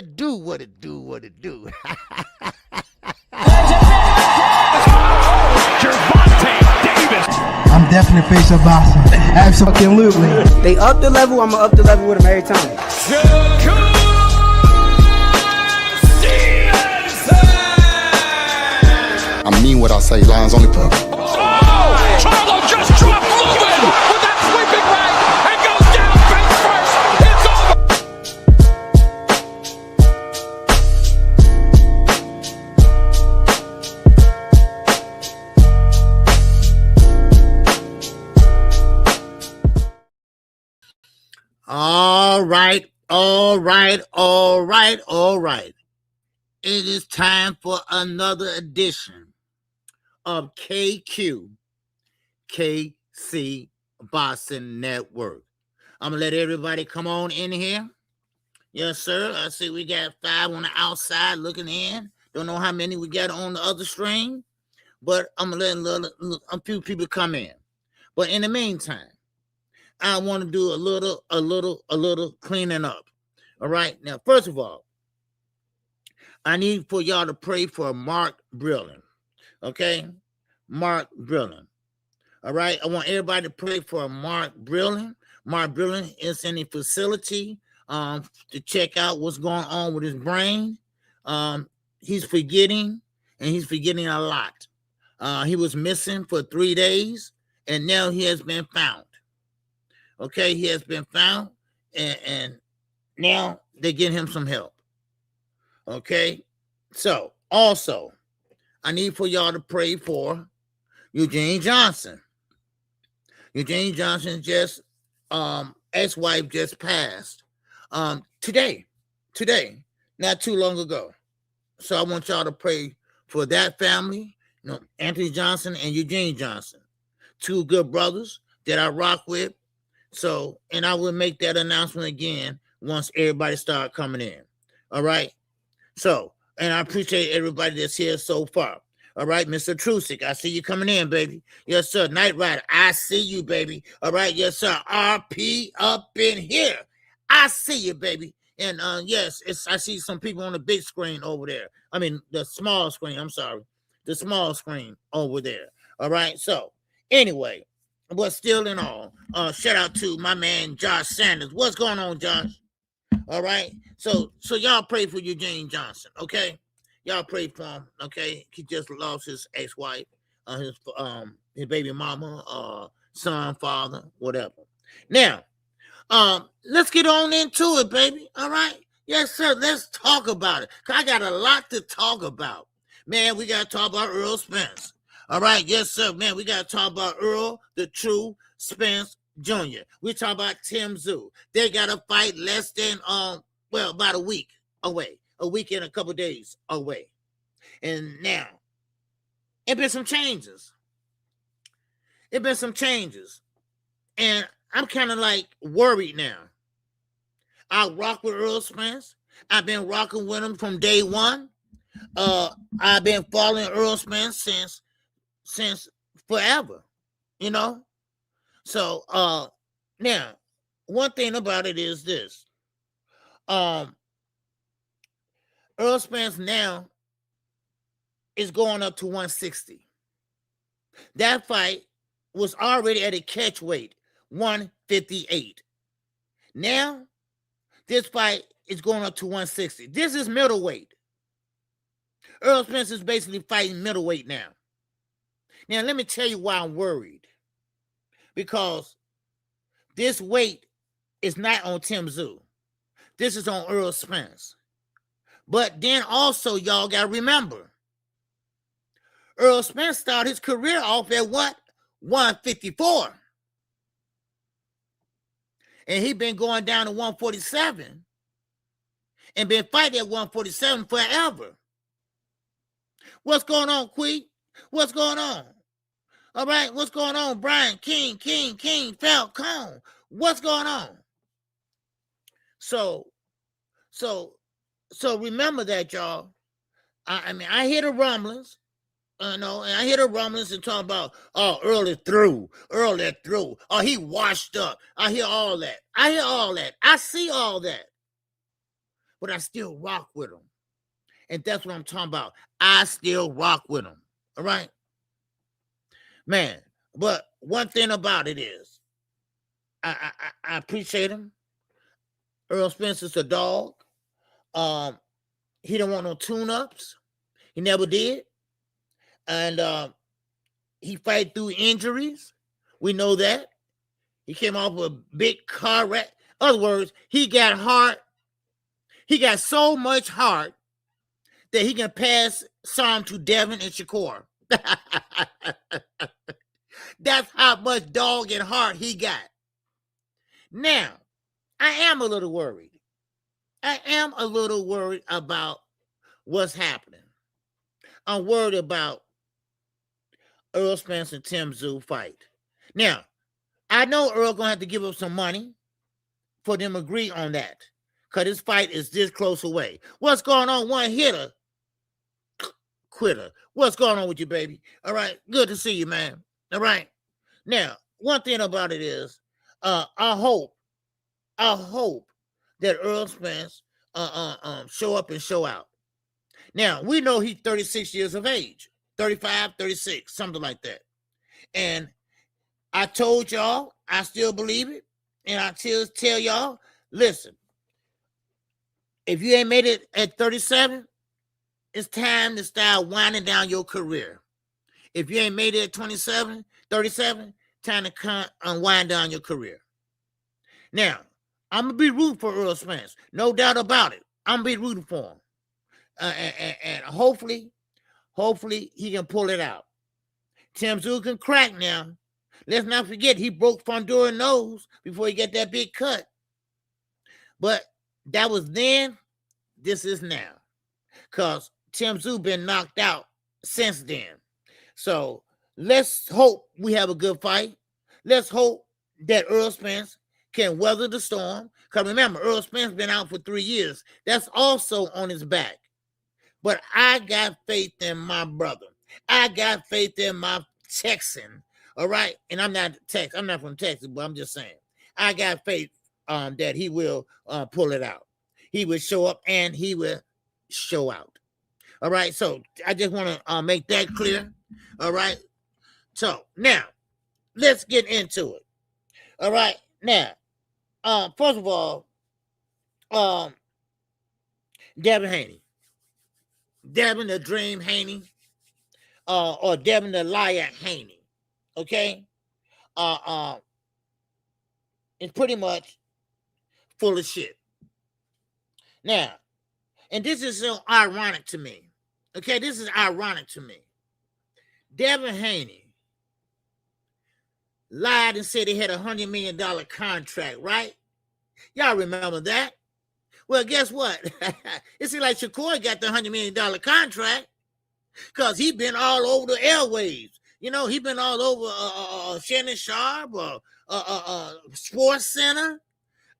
do what it do, what it do. I'm definitely face of boxing. Absolutely. They up the level, I'ma up the level with them every time. I mean what I say, lines only put. Charlo just dropped Lewin with that sweeping right and goes down face first. It's over. All right. It is time for another edition of KQKC Boxing Network. I'm going to let everybody come on in here. Yes, sir. I see we got 5 on the outside looking in. Don't know how many we got on the other stream, but I'm going to let a few people come in. But in the meantime, I want to do a little cleaning up. All right. Now, first of all, I need for y'all to pray for Mark Brillen. Okay? Mark Brillen. All right? I want everybody to pray for Mark Brillen. Mark Brillen is in a facility to check out what's going on with his brain. He's forgetting, and he's forgetting a lot. He was missing for 3 days, and now he has been found. Okay? He has been found, and now they're getting him some help. Okay, so also, I need for y'all to pray for Eugene Johnson. Eugene Johnson just, ex-wife just passed today, not too long ago. So I want y'all to pray for that family, Anthony Johnson and Eugene Johnson, 2 good brothers that I rock with. So, and I will make that announcement again once everybody start coming in. All right. So, and I appreciate everybody that's here so far. All right, Mr. Trusick, I see you coming in, baby. Yes, sir. Night Rider, I see you, baby. All right, yes, sir. RP up in here. I see you, baby. And yes, I see some people on the big screen over there. I mean, the small screen. I'm sorry. The small screen over there. All right. So, anyway, but still in all, shout out to my man, Josh Sanders. What's going on, Josh? All right. So y'all pray for Eugene Johnson, okay? Y'all pray for him, okay? He just lost his ex-wife, his baby mama, son, father, whatever. Now, let's get on into it, baby. All right? Yes, sir. Let's talk about it. 'Cause I got a lot to talk about. Man, we got to talk about Earl Spence. All right? Yes, sir. Man, we got to talk about Earl, the true Spence Jr. We talk about Tim Tszyu. They got to fight less than about a week away, a week and a couple days away. And now, it been some changes. And I'm kind of like worried now. I rock with Earl Spence. I've been rocking with him from day one. I've been following Earl Spence since forever, So, now, one thing about it is this. Earl Spence now is going up to 160. That fight was already at a catch weight, 158. Now, this fight is going up to 160. This is middleweight. Earl Spence is basically fighting middleweight now. Now, let me tell you why I'm worried. Because this weight is not on Tim Tszyu. This is on Earl Spence. But then also, y'all got to remember, Earl Spence started his career off at what? 154. And he been going down to 147 and been fighting at 147 forever. What's going on, Quee? What's going on? All right, what's going on, Brian? King, Falcone. What's going on? So remember that, y'all. I mean, I hear the rumblings, and I hear the rumblings and talk about, oh, Earl is through. Oh, he washed up. I hear all that. I see all that. but I still rock with him. And that's what I'm talking about. I still rock with him. All right? Man, but one thing about it is, I appreciate him. Earl Spencer's a dog. He don't want no tune-ups. He never did. And he fight through injuries. We know that. He came off a big car wreck. In other words, he got heart. He got so much heart that he can pass some to Devin and Shakur. That's how much dog and heart he got. Now, I am a little worried. I am a little worried about what's happening. I'm worried about Earl Spence and Tim Tszyu fight. Now, I know Earl gonna have to give up some money for them to agree on that, because this fight is this close away. What's going on? One hitter, quitter. What's going on with you, baby? All right, good to see you, man. All right. Now, one thing about it is, I hope that Earl Spence show up and show out. Now, we know he's 36 years of age, 35, 36, something like that. And I told y'all, I still believe it. And I still tell y'all, listen, if you ain't made it at 37, it's time to start winding down your career. If you ain't made it at 27, 37, time to unwind down your career. Now, I'm going to be rooting for Earl Spence. No doubt about it. I'm going to be rooting for him. And hopefully he can pull it out. Tim Tszyu can crack now. Let's not forget, he broke Fondora's nose before he got that big cut. But that was then. This is now. Because Tim Tszyu been knocked out since then. So let's hope we have a good fight. Let's hope that Earl Spence can weather the storm. Because remember, Earl Spence been out for 3 years. That's also on his back. But I got faith in my brother. I got faith in my Texan. All right. And I'm not from Texas, but I'm just saying. I got faith that he will pull it out. He will show up and he will show out. All right. So I just want to make that clear. All right. So now let's get into it. All right. Now, first of all, Devin Haney. Devin the Dream Haney, or Devin the Liar Haney, okay? It's pretty much full of shit. Now, and this is so ironic to me, okay? This is ironic to me. Devin Haney lied and said he had a $100 million contract, right? Y'all remember that? Well, guess what? It seems like Shakur got the $100 million contract because he been all over the airwaves. You know, he been all over Shannon Sharp or Sports Center.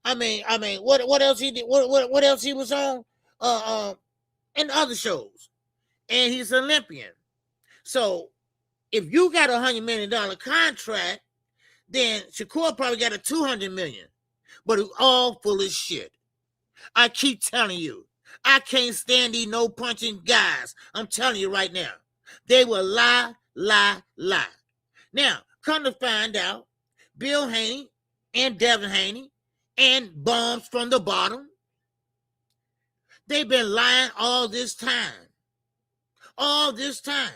I mean, what else he did? What else he was on? And other shows. And he's an Olympian. So if you got a $100 million contract, then Shakur probably got a $200 million. But it's all full of shit. I keep telling you, I can't stand these no punching guys. I'm telling you right now. They will lie. Now, come to find out, Bill Haney and Devin Haney and Bombs from the Bottom, they've been lying all this time. All this time.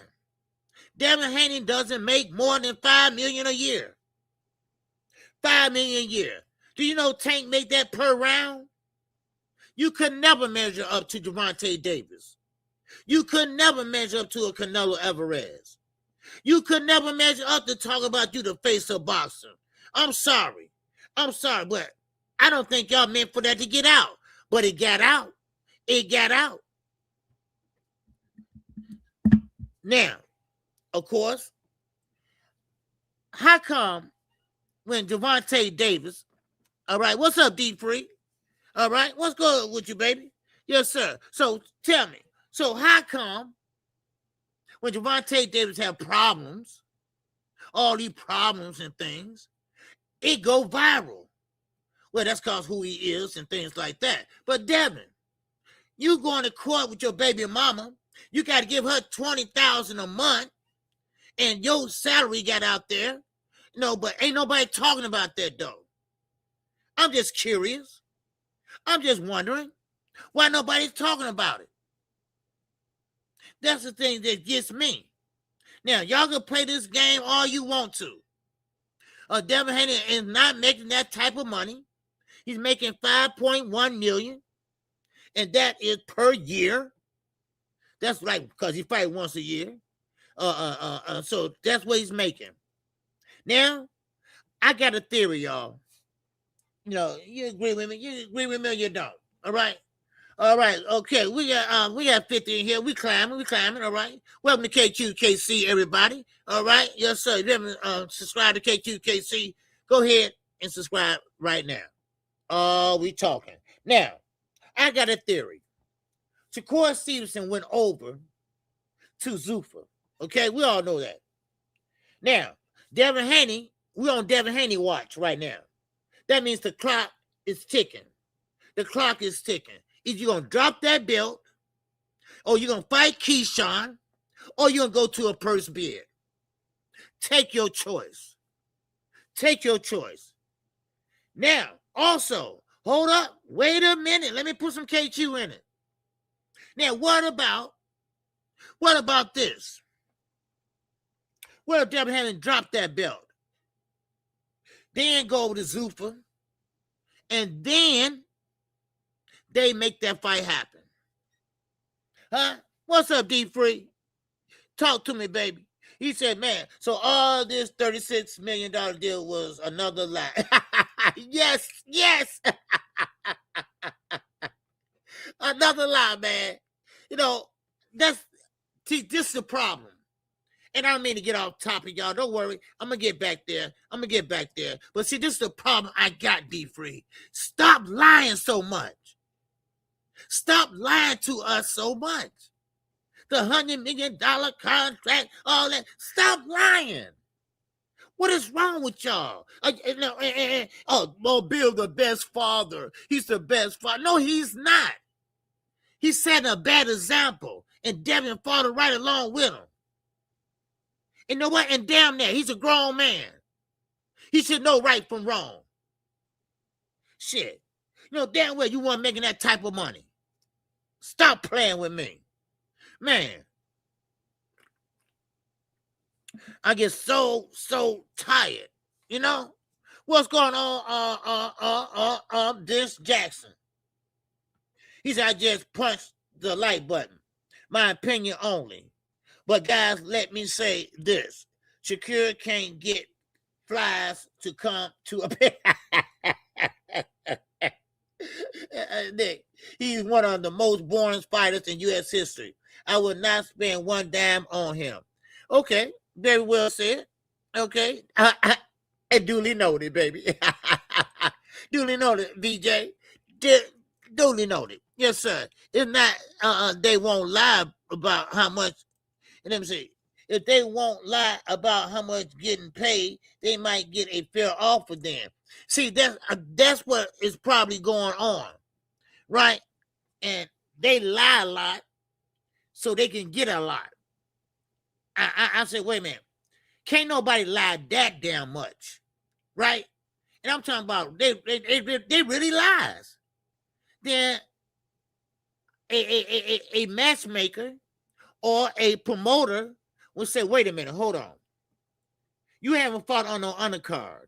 Devin Haney doesn't make more than $5 million a year. $5 million a year. Do you know Tank make that per round? You could never measure up to Gervonta Davis. You could never measure up to a Canelo Alvarez. You could never measure up to talk about you the face of boxing. I'm sorry, but I don't think y'all meant for that to get out. But it got out. It got out. Now, of course, how come when Gervonta Davis, all right, what's up, D-Free? All right, what's good with you, baby? Yes, sir. So tell me, so how come when Gervonta Davis have problems, all these problems and things, it go viral? Well, that's because who he is and things like that. But Devin, You going to court with your baby mama, you got to give her $20,000 a month, and your salary got out there. No, but ain't nobody talking about that though. I'm just curious. I'm just wondering why nobody's talking about it. That's the thing that gets me. Now, y'all can play this game all you want to. Devin Haney is not making that type of money. He's making $5.1 million, and that is per year. That's right, because he fight once a year. So that's what he's making. Now, I got a theory, y'all. You know, you agree with me? You agree with me or you don't? All right? All right, okay. We got 50 in here. We climbing, all right? Welcome to KQKC, everybody. All right? Yes, sir. If you haven't subscribed to KQKC, go ahead and subscribe right now. We talking. Now, I got a theory. Shakur Stevenson went over to Zuffa. Okay, we all know that. Now, Devin Haney, we're on Devin Haney watch right now. That means the clock is ticking. The clock is ticking. Either you're going to drop that belt, or you're going to fight Keyshawn, or you're going to go to a purse bid. Take your choice. Take your choice. Now, also, hold up. Wait a minute. Let me put some KQ in it. Now, what about this? What if Devin Haney dropped that belt? Then go over to Zuffa, and then they make that fight happen. Huh? What's up, D-Free? Talk to me, baby. He said, man, so all this $36 million deal was another lie. Yes. Another lie, man. You know, this is the problem. And I don't mean to get off topic, y'all. Don't worry. I'm going to get back there. But see, this is the problem I got, D-Free. Stop lying so much. Stop lying to us so much. The $100 million contract, all that. Stop lying. What is wrong with y'all? Bill, the best father. He's the best father. No, he's not. He's setting a bad example. And Devin followed right along with him. And you know what? And damn that, he's a grown man. He should know right from wrong. Shit. You know damn well you weren't making that type of money. Stop playing with me. Man. I get so tired. You know? What's going on, this Jackson? He said, I just punched the like button. My opinion only. But guys, let me say this. Shakur can't get flies to come to a Nick, he's one of the most boring fighters in U.S. history. I would not spend one dime on him. Okay, very well said. Okay, duly noted, baby. Duly noted, VJ. Duly noted. Yes, sir. It's not, they won't lie about how much. And let me see, if they won't lie about how much getting paid, they might get a fair offer then. See, that's what is probably going on, right? And they lie a lot so they can get a lot. I say, wait a minute. Can't nobody lie that damn much, right? And I'm talking about they really lies. Then a matchmaker or a promoter will say, wait a minute, hold on. You haven't fought on no undercard.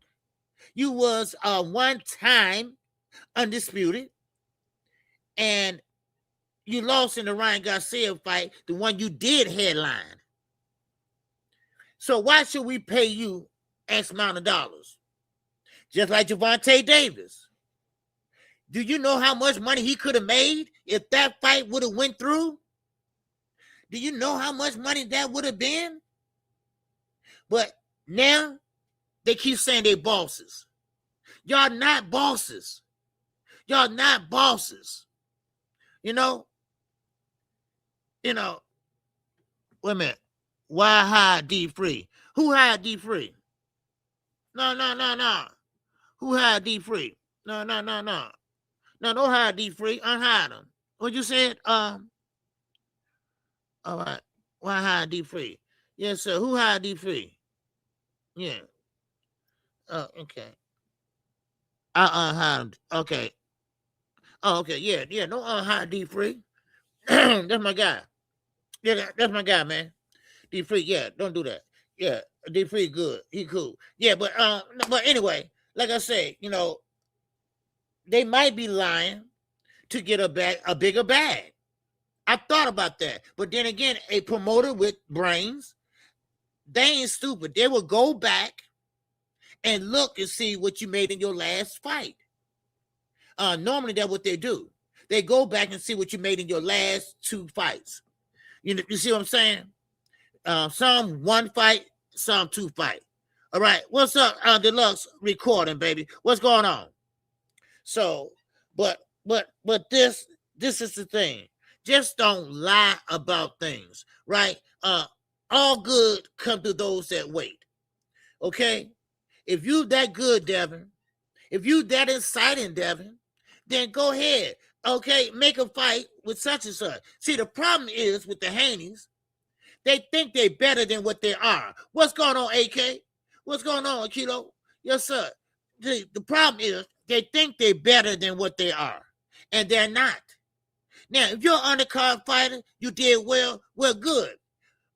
You was one time undisputed, and you lost in the Ryan Garcia fight, the one you did headline. So why should we pay you X amount of dollars? Just like Gervonta Davis. Do you know how much money he could have made if that fight would have went through? Do you know how much money that would have been? But now they keep saying they bosses. Y'all not bosses. Y'all not bosses. You know, wait a minute. Why hire D-Free? Who hired D-Free? No. Who hired D-Free? No. No, don't hire D-Free. Unhire him. What you said? All right. Why hire D Free? Yes, sir. Who hired D Free? Yeah. Oh, okay. Hired. Okay. Oh, okay. Yeah, yeah. No, hire D Free. That's my guy. Yeah, that's my guy, man. D Free. Yeah, don't do that. Yeah, D Free good. He cool. Yeah, but anyway, like I said, they might be lying to get a bigger bag. I thought about that, but then again, a promoter with brains, they ain't stupid. They will go back and look and see what you made in your last fight. Normally, that's what they do. They go back and see what you made in your last 2 fights. You see what I'm saying? Some 1 fight, some 2 fight. All right, what's up, Deluxe recording, baby? What's going on? So, but this is the thing. Just don't lie about things, right? All good come to those that wait. Okay? If you that good, Devin, if you that exciting, Devin, then go ahead. Okay, make a fight with such and such. See, the problem is with the Haneys, they think they're better than what they are. What's going on, AK? What's going on, Kilo? Yes, sir. The problem is they think they're better than what they are, and they're not. Now, if you're an undercard fighter, you did well, good.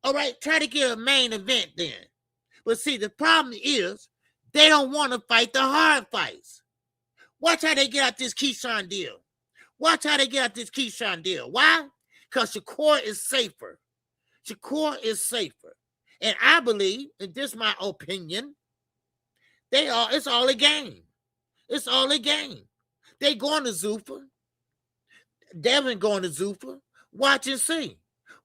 All right, try to get a main event then. But see, the problem is they don't want to fight the hard fights. Watch how they get out this Keyshawn deal. Watch how they get out this Keyshawn deal. Why? Because Shakur is safer. Shakur is safer. And I believe, and this is my opinion, it's all a game. It's all a game. They going to Zuffa. Devin going to Zuffa. Watch and see.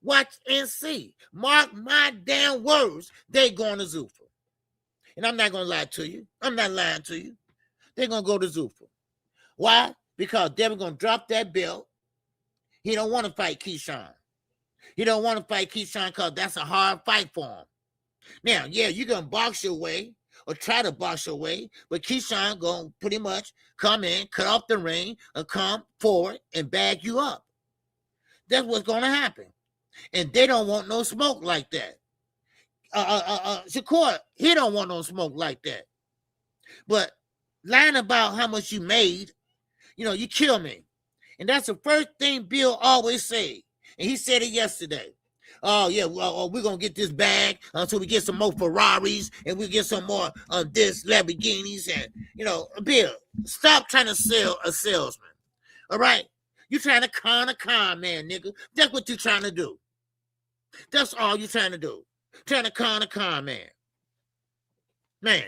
Watch and see. Mark my damn words. They going to Zuffa. And I'm not going to lie to you. I'm not lying to you. They're going to go to Zuffa. Why? Because Devin going to drop that belt. He don't want to fight Keyshawn. He don't want to fight Keyshawn because that's a hard fight for him. Now, yeah, you're going to box your way or try to box your way, but Keyshawn going to pretty much come in, cut off the ring, and come forward and bag you up. That's what's going to happen. And they don't want no smoke like that. Shakur, he don't want no smoke like that. But lying about how much you made, you kill me. And that's the first thing Bill always say. And he said it yesterday. Oh, yeah, well, we're going to get this bag until we get some more Ferraris and we get some more of this Lamborghinis. And, Bill, stop trying to sell a salesman. All right? You're trying to con a con man, nigga. That's what you're trying to do. That's all you're trying to do. Trying to con a con man. Man.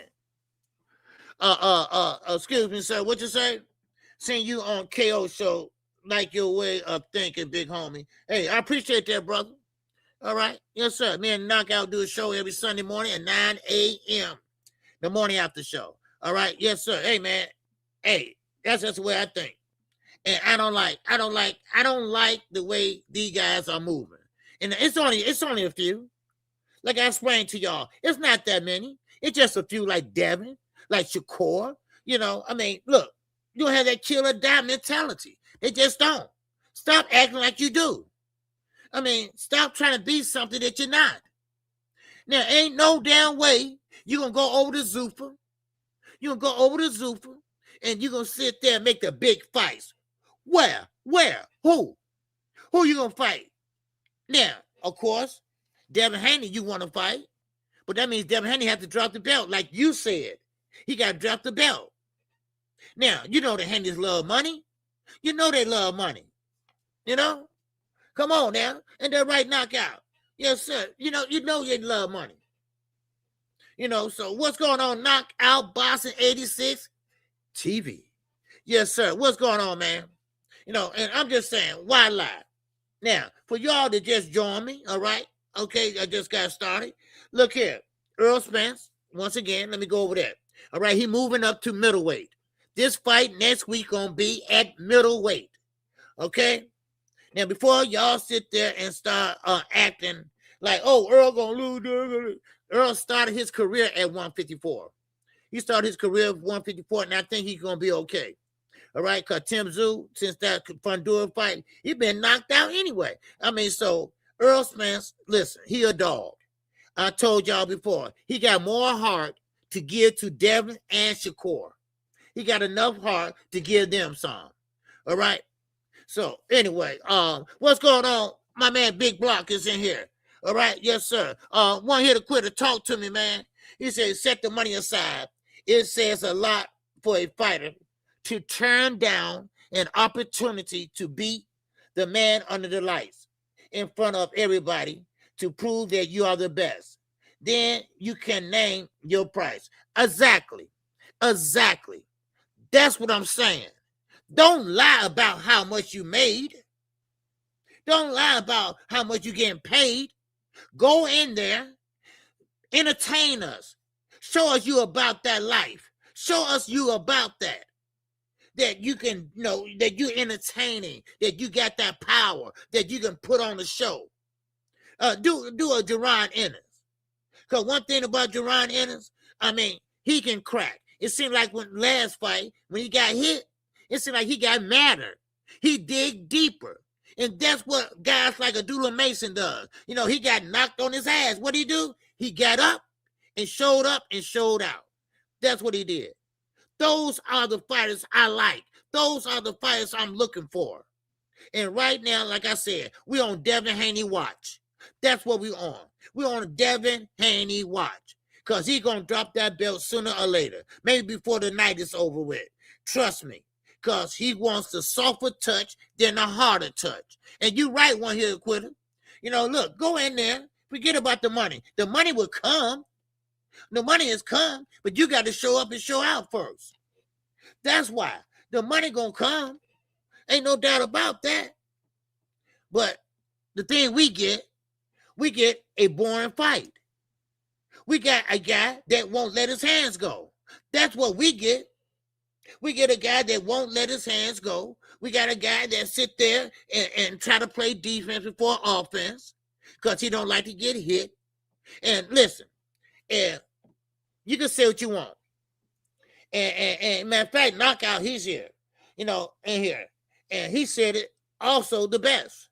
Excuse me, sir. What you say? Seeing you on KO show, like your way of thinking, big homie. Hey, I appreciate that, brother. All right. Yes, sir. Me and Knockout do a show every Sunday morning at 9 a.m. The morning after show. All right. Yes, sir. Hey, man. Hey, that's just the way I think. And I don't like the way these guys are moving. And it's only a few. Like I explained to y'all, it's not that many. It's just a few like Devin, like Shakur. Look, you don't have that kill or die mentality. They just don't. Stop acting like you do. Stop trying to be something that you're not. Now, ain't no damn way you're going to go over to Zuffa. You're going to go over to Zuffa, and you're going to sit there and make the big fights. Where? Who? Who you going to fight? Now, of course, Devin Haney you want to fight, but that means Devin Haney have to drop the belt, like you said. He got to drop the belt. Now, the Haney's love money. You know they love money. Come on now. And they're right knockout. Yes, sir. You they love money. So what's going on? Knockout Boxing 86 TV. Yes, sir. What's going on, man? And I'm just saying, why lie? Now, for y'all to just join me, all right? Okay, I just got started. Look here. Earl Spence, once again, let me go over that. All right, he moving up to middleweight. This fight next week going to be at middleweight. Okay? Now, before y'all sit there and start acting like, oh, Earl going to lose. Earl started his career at 154. He started his career at 154, and I think he's going to be okay. All right, because Tim Tszyu, since that Fundora fight, he been knocked out anyway. I mean, so Earl Spence, listen, he a dog. I told y'all before, he got more heart to give to Devin and Shakur. He got enough heart to give them some. All right. So anyway, what's going on? My man Big Block is in here. All right, yes, sir. One here to quit to talk to me, man. He said, set the money aside. It says a lot for a fighter to turn down an opportunity to beat the man under the lights in front of everybody to prove that you are the best. Then you can name your price. Exactly. That's what I'm saying. Don't lie about how much you made. Don't lie about how much you're getting paid. Go in there, entertain us. Show us you about that life. Show us you about that. That you can, that you're entertaining, that you got that power, that you can put on the show. Do a Jerron Ennis. Because one thing about Jerron Ennis, I mean, he can crack. It seemed like when last fight, when he got hit, it seemed like he got madder. He dig deeper. And that's what guys like Abdullah Mason does. He got knocked on his ass. What did he do? He got up and showed out. That's what he did. Those are the fighters I like. Those are the fighters I'm looking for. And right now, like I said, we on Devin Haney watch. That's what we on. We on a Devin Haney watch. Because he going to drop that belt sooner or later. Maybe before the night is over with. Trust me. Because he wants the softer touch than a harder touch. And you right one here, Quitter. Look, go in there. Forget about the money. The money will come. The money has come. But you got to show up and show out first. That's why. The money going to come. Ain't no doubt about that. But the thing we get a boring fight. We got a guy that won't let his hands go. That's what we get. We get a guy that won't let his hands go. We got a guy that sit there and try to play defense before offense because he don't like to get hit. And listen, and you can say what you want. And matter of fact, Knockout, he's here, in here. And he said it also the best.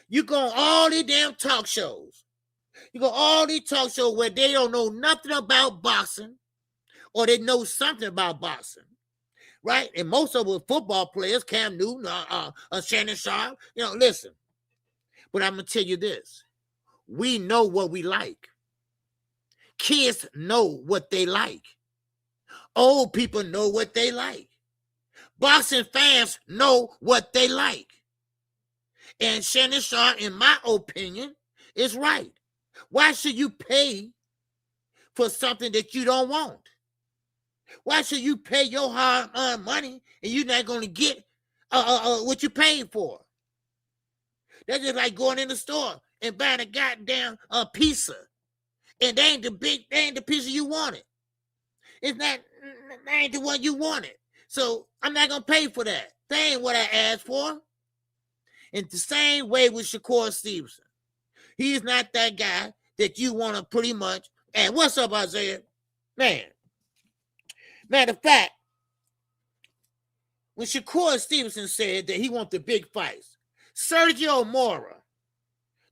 You go on all these damn talk shows. You go all these talk shows where they don't know nothing about boxing or they know something about boxing. Right? And most of them football players, Cam Newton, Shannon Sharp, listen. But I'm going to tell you this. We know what we like. Kids know what they like. Old people know what they like. Boxing fans know what they like. And Shannon Sharp, in my opinion, is right. Why should you pay for something that you don't want? Why should you pay your hard-earned money and you're not going to get what you paid for? That's just like going in the store and buying a goddamn pizza, and they ain't the pizza you wanted. It's not, that ain't the one you wanted. So I'm not gonna pay for that. That ain't what I asked for. In the same way with Shakur Stevenson, he's not that guy that you want to pretty much. And what's up, Isaiah? Man. Matter of fact, when Shakur Stevenson said that he wants the big fights, Sergio Mora.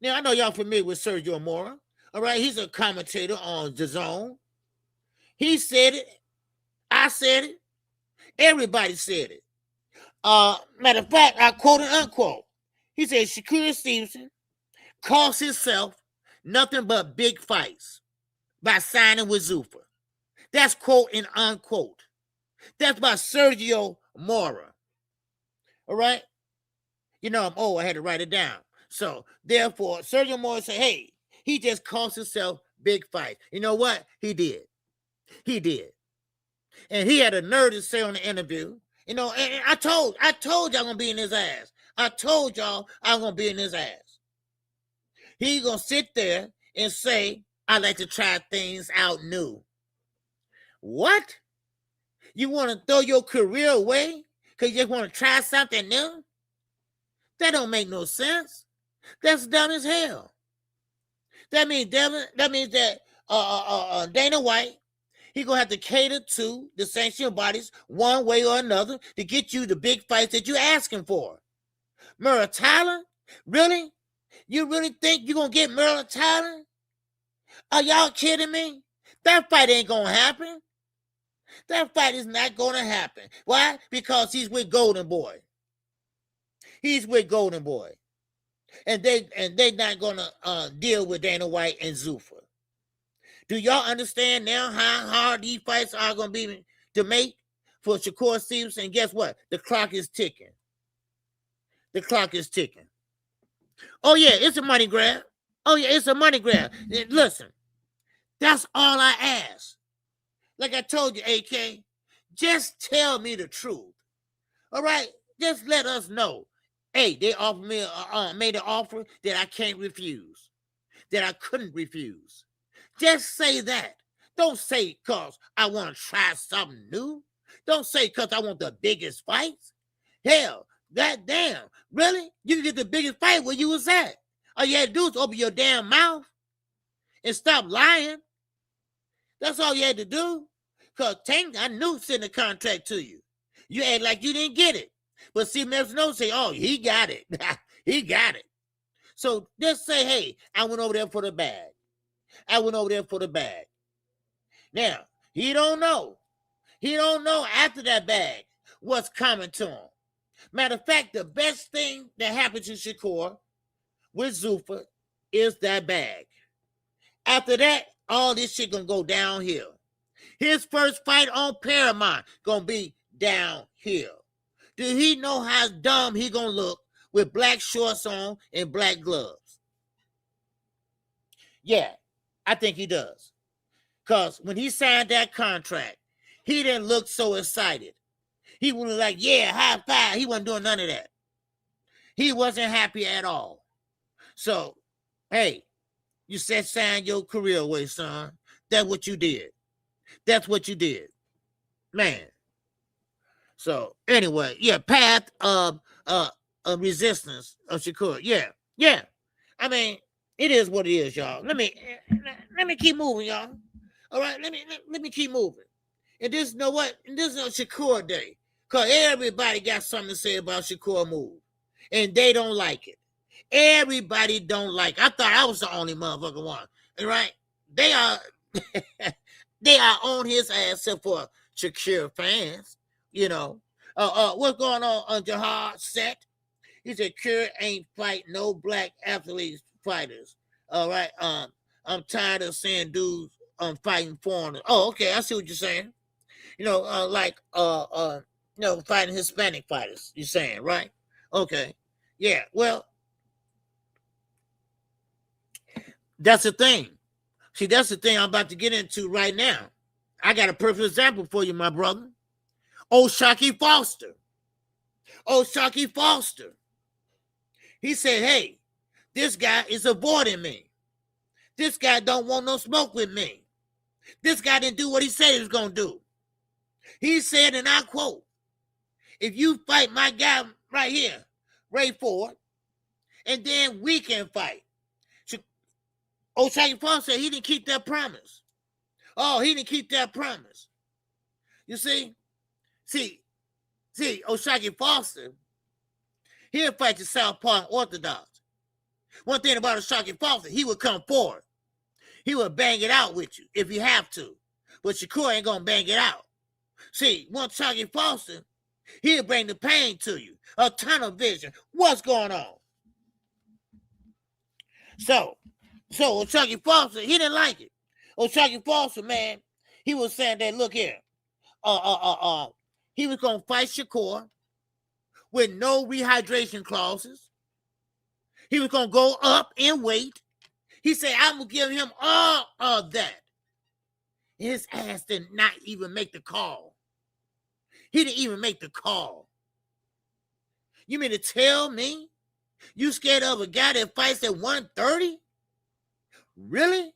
Now, I know y'all familiar with Sergio Mora. All right, he's a commentator on DAZN. He said it. I said it. Everybody said it. Matter of fact, I quote and unquote. He said Shakur Stevenson cost himself nothing but big fights by signing with Zuffa. That's quote and unquote. That's by Sergio Mora. All right? I'm old. I had to write it down. So, therefore, Sergio Mora said, hey, he just cost himself big fights. You know what? He did. He did. And he had a nerve to say on the interview, and I told y'all I'm going to be in his ass. I told y'all I'm going to be in his ass. He going to sit there and say, I like to try things out new. What? You want to throw your career away because you just want to try something new? That don't make no sense. That's dumb as hell. That means that Dana White, He gonna have to cater to the sanctioned bodies one way or another to get you the big fights that you're asking for. MURATALLA? Really? You really think you're gonna get MURATALLA? Are y'all kidding me? That fight ain't gonna happen. That fight is not gonna happen. Why? Because he's with Golden Boy. He's with Golden Boy. And they not gonna deal with Dana White and Zuffa. Do y'all understand now how hard these fights are gonna be to make for Shakur Stevenson? And guess what? The clock is ticking. The clock is ticking. Oh yeah, it's a money grab. Oh yeah, it's a money grab. Listen, that's all I ask. Like I told you, AK, just tell me the truth. All right? Just let us know. Hey, they offered me, made an offer that I can't refuse, that I couldn't refuse. Just say that. Don't say because I want to try something new. Don't say because I want the biggest fights. Hell, that damn, really? You can get the biggest fight where you was at. All you had to do is open your damn mouth and stop lying. That's all you had to do. Because Tank, I knew sent a contract to you. You act like you didn't get it. But see, Memphis No say, oh, he got it. He got it. So just say, hey, I went over there for the bag. I went over there for the bag. Now, he don't know. He don't know after that bag what's coming to him. Matter of fact, the best thing that happened to Shakur with Zuffa is that bag. After that, all this shit gonna go downhill. His first fight on Paramount gonna be downhill. Do he know how dumb he gonna look with black shorts on and black gloves? Yeah, I think he does. Because when he signed that contract, he didn't look so excited. He was like, yeah, high five. He wasn't doing none of that. He wasn't happy at all. So, hey, you said sign your career away, son. That's what you did. That's what you did. Man. So, anyway, yeah, path of resistance of Shakur. Yeah, yeah. I mean, it is what it is, y'all. Let me keep moving, y'all. All right, let me keep moving. And this, you know what? And this is a Shakur day. Because everybody got something to say about Shakur move. And they don't like it. Everybody don't like it. I thought I was the only motherfucker one. Right? They are they are on his ass except for Shakur fans. You know. What's going on Jihad set? He said, Cure ain't fight no black athletes fighters. All right. I'm tired of seeing dudes fighting foreigners. Oh, okay, I see what you're saying. You know, fighting Hispanic fighters, you're saying, right? Okay. Yeah, well, that's the thing. See, that's the thing I'm about to get into right now. I got a perfect example for you, my brother. Old Shockey Foster. Old Shockey Foster. He said, hey, this guy is avoiding me. This guy don't want no smoke with me. This guy didn't do what he said he was going to do. He said, and I quote, if you fight my guy right here, Ray Ford, and then we can fight. Old Shockey Foster said he didn't keep that promise. Oh, he didn't keep that promise. You see? See, Old Shockey Foster, he'll fight the Southpaw and Orthodox. One thing about Old Shockey Foster, he would come forward. He would bang it out with you if you have to. But Shakur ain't going to bang it out. See, once Shockey Foster, he'll bring the pain to you. A tunnel vision. What's going on? So Shockey Foster, he didn't like it. Shockey Foster, man, he was saying that, look here, he was going to fight Shakur with no rehydration clauses. He was going to go up in weight. He said, I'm going to give him all of that. His ass did not even make the call. He didn't even make the call. You mean to tell me you scared of a guy that fights at 130? Really?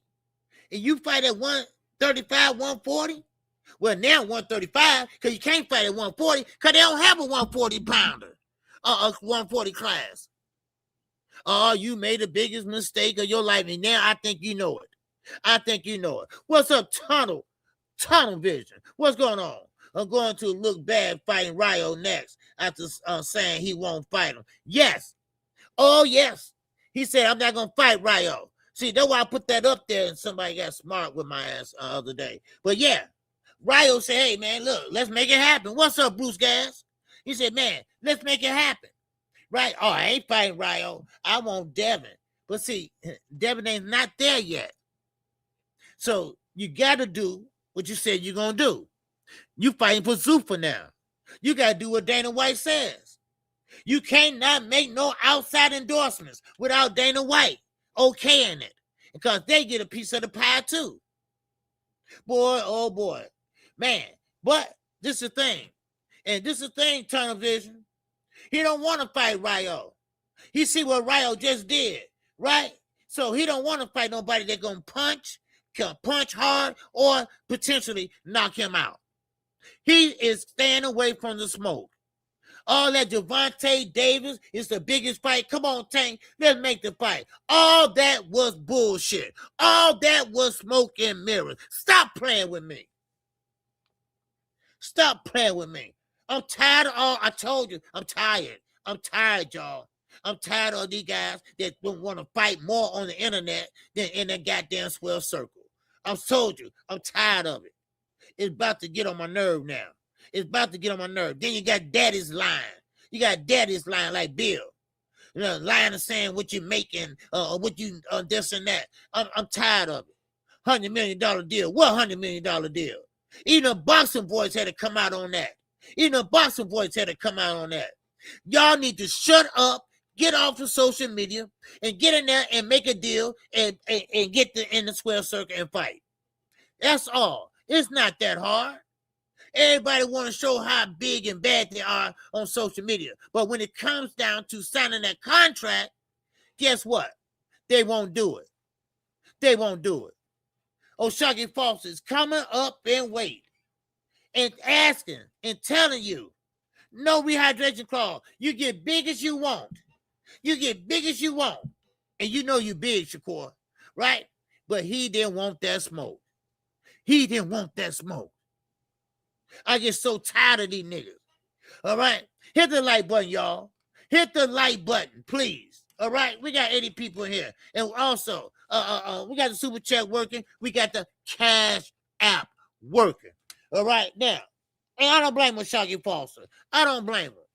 And you fight at 135, 140? Well, now 135, because you can't fight at 140, because they don't have a 140 pounder, a 140 class. Oh, you made the biggest mistake of your life, and now I think you know it. I think you know it. What's up, Tunnel Tunnel vision. What's going on? I'm going to look bad fighting Ryo next after saying he won't fight him. Yes. Oh, yes. He said, I'm not going to fight Ryo. See, that's why I put that up there and somebody got smart with my ass the other day. But yeah, Ryo said, hey, man, look, let's make it happen. What's up, Bruce Gas? He said, man, let's make it happen. Right? Oh, I ain't fighting Ryo. I want Devin. But see, Devin ain't not there yet. So you got to do what you said you're going to do. You fighting for Zuffa now. You got to do what Dana White says. You can't not make no outside endorsements without Dana White okaying it, because they get a piece of the pie too. Boy, oh boy. Man, but this is the thing. And this is the thing, Tunnel Vision. He don't want to fight Ryo. He see what Ryo just did, right? So he don't want to fight nobody that's going to punch hard or potentially knock him out. He is staying away from the smoke. All that Gervonta Davis is the biggest fight. Come on, Tank, let's make the fight. All that was bullshit. All that was smoke and mirrors. Stop playing with me. Stop playing with me. I'm tired of all. I told you, I'm tired. I'm tired, y'all. I'm tired of these guys that don't want to fight more on the internet than in that goddamn square circle. I've told you, I'm tired of it. It's about to get on my nerve now. It's about to get on my nerve. Then you got daddy's lying. You got daddy's lying like Bill. You know, lying and saying what you're making, what you this and that. I'm tired of it. $100 million deal. What $100 million deal? Even the boxing boys had to come out on that. Even the boxing boys had to come out on that. Y'all need to shut up, get off of social media, and get in there and make a deal and get in the square circle and fight. That's all. It's not that hard. Everybody want to show how big and bad they are on social media. But when it comes down to signing that contract, guess what? They won't do it. They won't do it. O'Shaquie Fox is coming up and wait and asking and telling you, no rehydration clause. You get big as you want. You get big as you want. And you know you big, Shakur, right? But he didn't want that smoke. He didn't want that smoke. I get so tired of these niggas. All right? Hit the like button, y'all. Hit the like button, please. All right? We got 80 people in here. And also, we got the super chat working. We got the cash app working. All right? Now, and I don't blame O'Shaquie Foster. I don't blame her.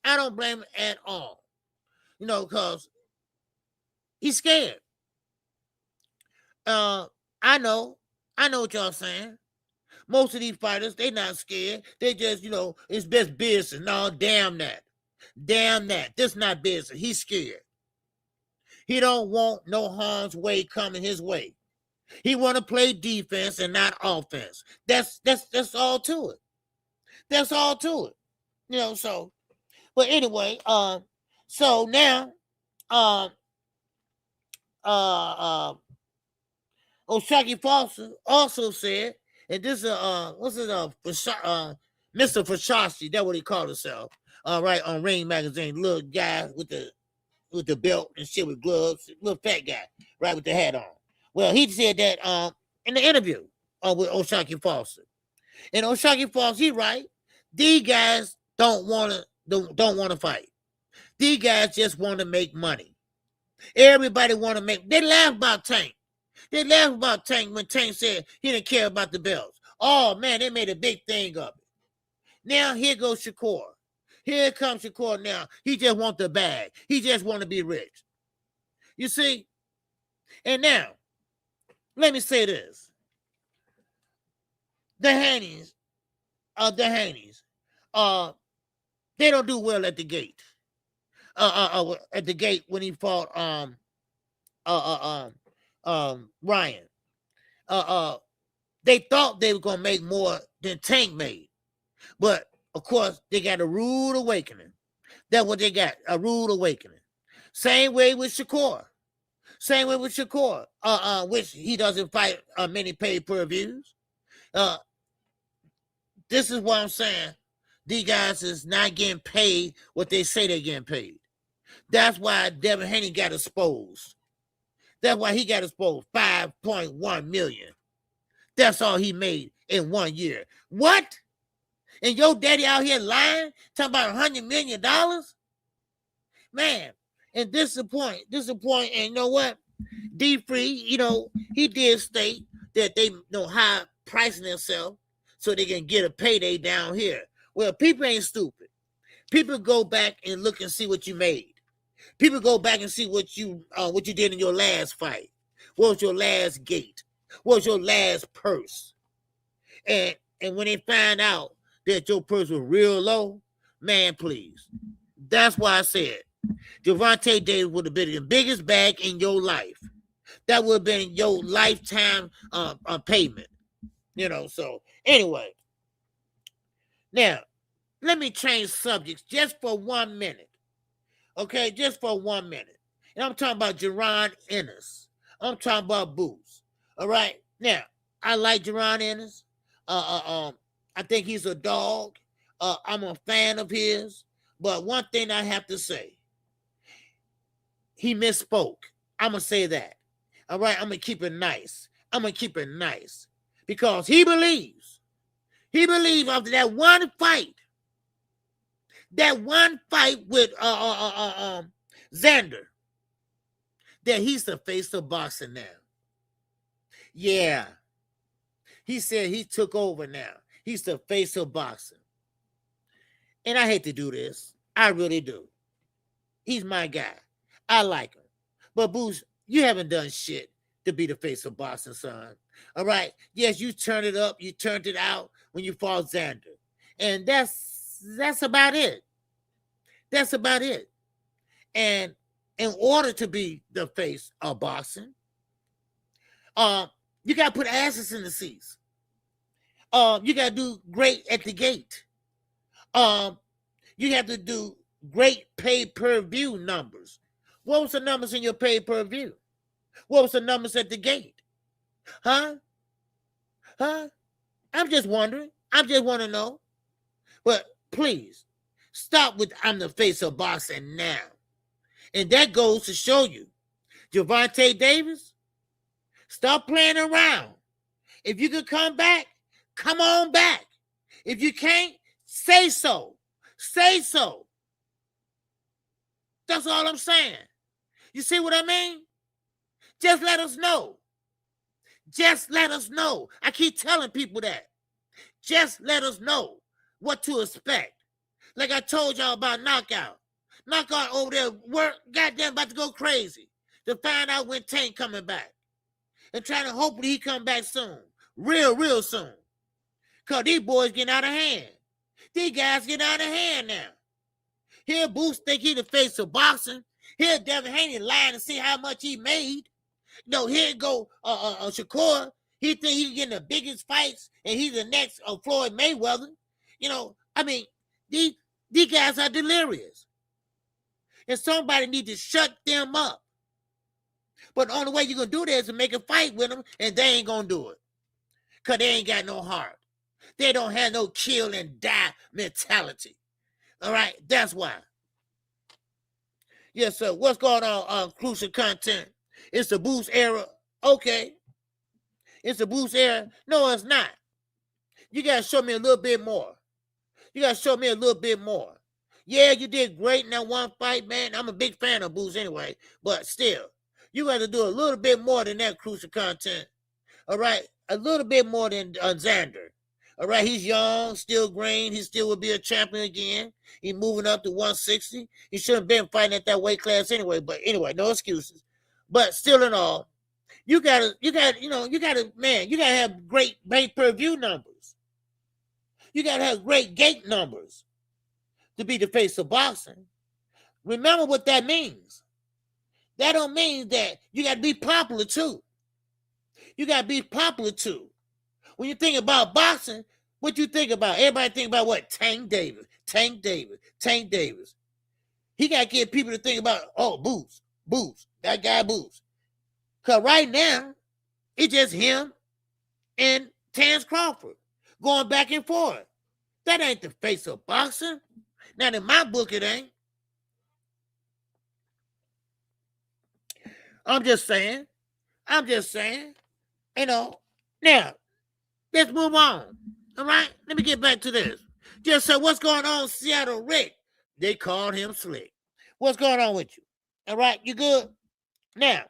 I don't blame her at all. You know, because he's scared. I know what y'all saying. Most of these fighters, they not scared. They just, you know, it's best business. No, damn that. Damn that. This not business. He's scared. He don't want no harm's way coming his way. He want to play defense and not offense. That's all to it. That's all to it. You know, so, but anyway, so now, O'Shaquie Foster also said, and this is Mr. Fashashi, that's what he called himself. Right on Ring Magazine, little guy with the belt and shit with gloves, little fat guy, right, with the hat on. Well, he said that in the interview with O'Shaquie Foster. And O'Shaquie Foster, he right. These guys don't want to fight. These guys just want to make money. Everybody want to make. They laugh about Tank. They laughed about Tank when Tank said he didn't care about the belts. Oh, man, they made a big thing of it. Now, here goes Shakur. Here comes Shakur now. He just wants the bag. He just want to be rich. You see? And now, let me say this. The Hannies, they don't do well at the gate. At the gate when he fought Ryan. They thought they were gonna make more than Tank made, but of course they got a rude awakening. That's what they got, a rude awakening. Same way with Shakur. Which he doesn't fight many pay-per-views. This is what I'm saying. These guys is not getting paid what they say they're getting paid. That's why Devin Haney got exposed. That's why he got exposed. $5.1 million. That's all he made in 1 year. What? And your daddy out here lying, talking about $100 million? Man, and disappoint. And you know what? D-Free, he did state that they know high pricing themselves so they can get a payday down here. Well, people ain't stupid. People go back and look and see what you made. People go back and see what you did in your last fight. What was your last gate? What was your last purse? And when they find out that your purse was real low, man, please. That's why I said Gervonta Davis would have been the biggest bag in your life. That would have been your lifetime payment. So anyway. Now, let me change subjects just for 1 minute. Okay, just for 1 minute. And I'm talking about Jaron Ennis. I'm talking about Boots. All right. Now, I like Jaron Ennis. I think he's a dog. I'm a fan of his. But one thing I have to say, he misspoke. I'm going to say that. All right, I'm going to keep it nice. Because he believes after that one fight with Xander, that he's the face of boxing now. Yeah. He said he took over now. He's the face of boxing. And I hate to do this. I really do. He's my guy. I like him. But Boots, you haven't done shit to be the face of boxing, son. All right? Yes, you turned it up. You turned it out when you fought Xander. And that's about it. That's about it. And in order to be the face of boxing, you got to put asses in the seats. You got to do great at the gate. You have to do great pay-per-view numbers. What was the numbers in your pay-per-view? What was the numbers at the gate? Huh? I'm just wondering. I just want to know. But please, stop with I'm the face of boxing now. And that goes to show you, Gervonta Davis, stop playing around. If you could come back, come on back. If you can't, say so. Say so. That's all I'm saying. You see what I mean? Just let us know. Just let us know. I keep telling people that. Just let us know what to expect. Like I told y'all about Knockout. Knockout over there, goddamn about to go crazy to find out when Tank coming back. And trying to hopefully he come back soon. Real soon. Because these boys getting out of hand. These guys getting out of hand now. Here Boots think he the face of boxing. Here Devin Haney lying to see how much he made. No, here go Shakur. He think he getting the biggest fights and he's the next Floyd Mayweather. I mean, these guys are delirious. And somebody need to shut them up. But the only way you're going to do that is to make a fight with them, and they ain't going to do it. Because they ain't got no heart. They don't have no kill and die mentality. All right? That's why. Yes, sir. What's going on Crucial Content? It's the Boost era. Okay. It's the Boost era. No, it's not. You got to show me a little bit more. Yeah, you did great in that one fight, man. I'm a big fan of Boost anyway. But still, you got to do a little bit more than that, Crucial Content. All right? A little bit more than Xander. All right? He's young, still green. He still will be a champion again. He's moving up to 160. He shouldn't have been fighting at that weight class anyway. But anyway, no excuses. But still in all, you gotta have great pay-per-view numbers. You gotta have great gate numbers to be the face of boxing. Remember what that means. That don't mean that you gotta be popular too. When you think about boxing, what you think about? Everybody think about what? Tank Davis. He gotta get people to think about, Boots, that guy Boots. Because right now, it's just him and Terence Crawford going back and forth. That ain't the face of boxing. Not in my book, it ain't. I'm just saying. Now, let's move on. All right, let me get back to this. Just so what's going on, Seattle Rick? They called him Slick. What's going on with you? All right, you good? Now,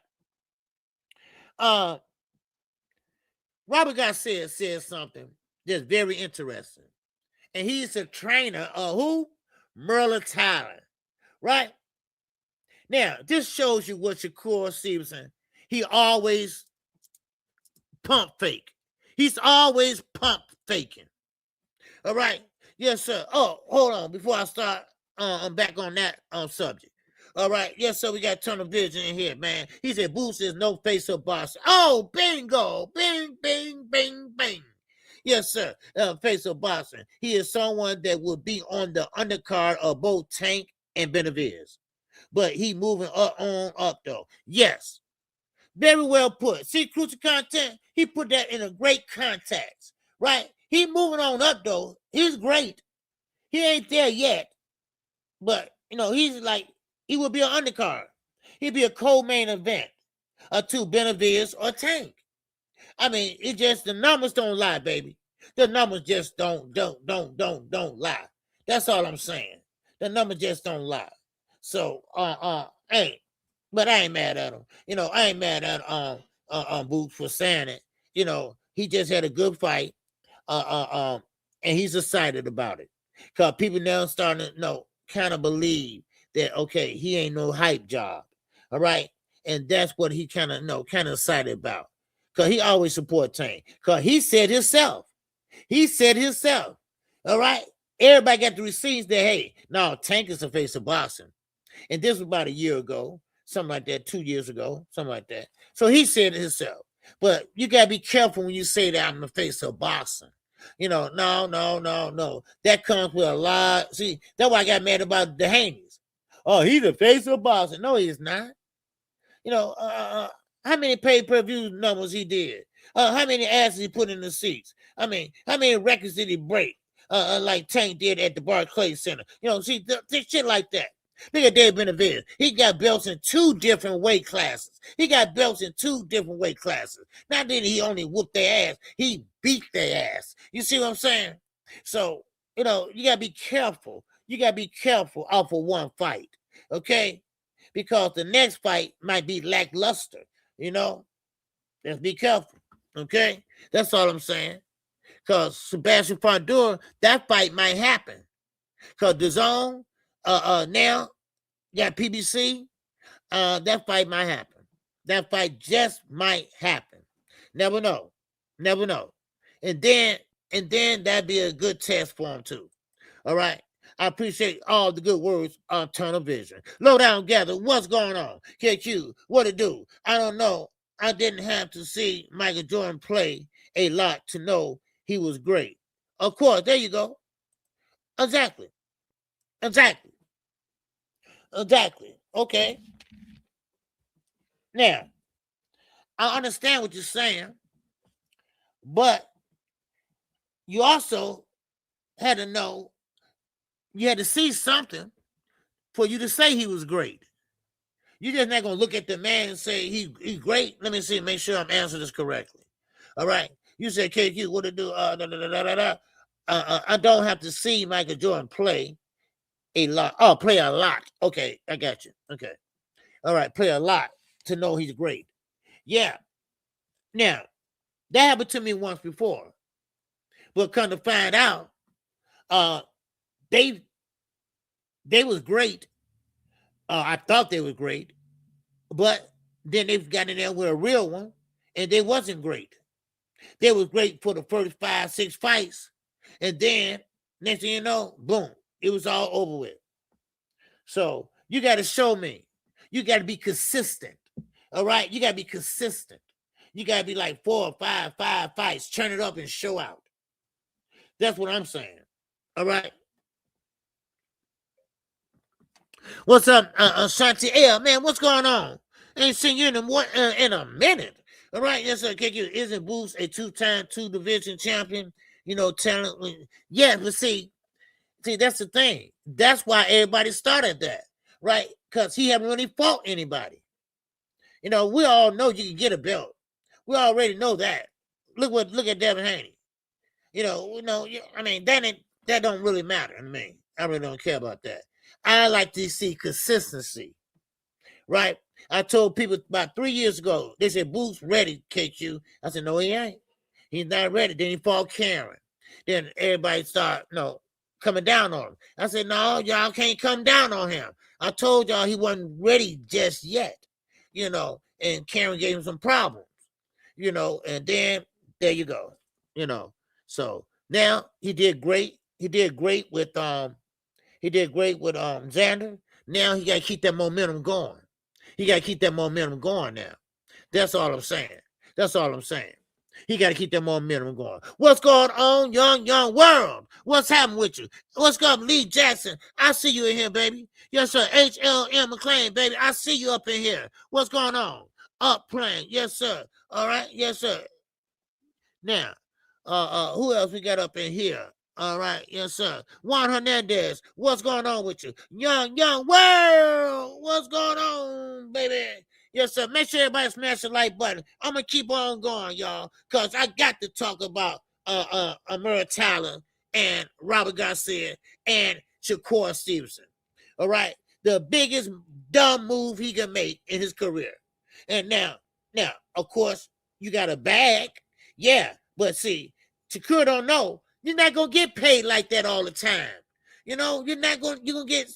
Robert Garcia said something that's very interesting. And he's a trainer of who? MURATALLA. Right? Now, this shows you what Shakur Stevenson, he always pump fake. He's always pump faking. All right? Yes, sir. Oh, hold on. Before I start, I'm back on that subject. All right. Yes, sir. We got tunnel vision in here, man. He said, Boots is no face of boss. Oh, bingo. Bing, bing, bing, bing. Yes, sir. Face of boxing. He is someone that will be on the undercard of both Tank and Benavidez. But he moving up, though. Yes. Very well put. See, Crucial Content, he put that in a great context, right? He moving on up, though. He's great. He ain't there yet. But, he's like, he will be an undercard. He'll be a co-main event to Benavidez or Tank. I mean, it just, the numbers don't lie, baby. The numbers just don't lie. That's all I'm saying. The numbers just don't lie. So, hey, but I ain't mad at him. I ain't mad at Boots for saying it. He just had a good fight. And he's excited about it. Because people now starting to kind of believe that, okay, he ain't no hype job. All right. And that's what he kind of excited about. Because he always support Tank. Because he said himself. All right. Everybody got the receipts that, hey, no, Tank is the face of boxing. And this was about a year ago, something like that, 2 years ago, something like that. So he said it himself. But you got to be careful when you say that I'm the face of boxing. No. That comes with a lot. See, that's why I got mad about the Haney's. Oh, he's the face of boxing. No, he's not. How many pay-per-view numbers he did? How many asses he put in the seats? I mean, how many records did he break? Like Tank did at the Barclays Center. See, shit like that. Look at Dave Benavidez. He got belts in 2 different weight classes. Not that he only whooped their ass. He beat their ass. You see what I'm saying? So, you got to be careful. You got to be careful off of one fight. Okay? Because the next fight might be lackluster. Let's be careful. Okay? That's all I'm saying. Because Sebastian Fondura, that fight might happen. Because DAZN, now got PBC, that fight might happen. That fight just might happen. Never know. And then that'd be a good test for him too. All right. I appreciate all the good words on Tunnel Vision. Low down gather, what's going on? KQ, what it do? I don't know. I didn't have to see Michael Jordan play a lot to know he was great. Of course, there you go. Exactly. Okay. Now, I understand what you're saying, but you also had to know, you had to see something for you to say he was great. You're just not going to look at the man and say he's great. Let me see, make sure I'm answering this correctly. All right. You said, KQ, what to do? I don't have to see Michael Jordan play a lot. Oh, play a lot. Okay, I got you. Okay. All right, play a lot to know he's great. Yeah. Now, that happened to me once before. But come to find out, they was great. I thought they were great. But then they got in there with a real one, and they wasn't great. They was great for the first 5-6 fights. And then, next thing you know, boom, it was all over with. So you got to show me. You got to be consistent. All right? You got to be consistent. You got to be like 4 or 5 fights, turn it up and show out. That's what I'm saying. All right? What's up, Shanti? Hey, man, what's going on? Ain't seen you in a minute. All right, yes, sir. KQ, isn't Boots a 2-time 2-division champion? Talent. Yeah, but see, that's the thing. That's why everybody started that, right? Because he haven't really fought anybody. We all know you can get a belt. We already know that. Look at Devin Haney. I mean, that don't really matter to me. I really don't care about that. I like to see consistency, right? I told people about 3 years ago, they said, Boots ready, KQ. I said, no, he ain't. He's not ready. Then he fought Karen. Then everybody start, coming down on him. I said, no, y'all can't come down on him. I told y'all he wasn't ready just yet, and Karen gave him some problems, and then there you go, So now he did great. He did great with Xander. Now he got to keep that momentum going. He got to keep that momentum going now. That's all I'm saying. He got to keep that momentum going. What's going on, young world? What's happening with you? What's going on, Lee Jackson? I see you in here, baby. Yes, sir. HLM McLean, baby. I see you up in here. What's going on? Up playing. Yes, sir. All right. Yes, sir. Now, who else we got up in here? All right. Yes, sir. Juan Hernandez. What's going on with you? Young world. What's going on, baby? Yes, sir. Make sure everybody smash the like button. I'm going to keep on going, y'all, because I got to talk about MURATALLA and Robert Garcia and Shakur Stevenson. All right? The biggest dumb move he can make in his career. And now, of course, you got a bag. Yeah, but see, Shakur don't know. You're not going to get paid like that all the time. You're going to get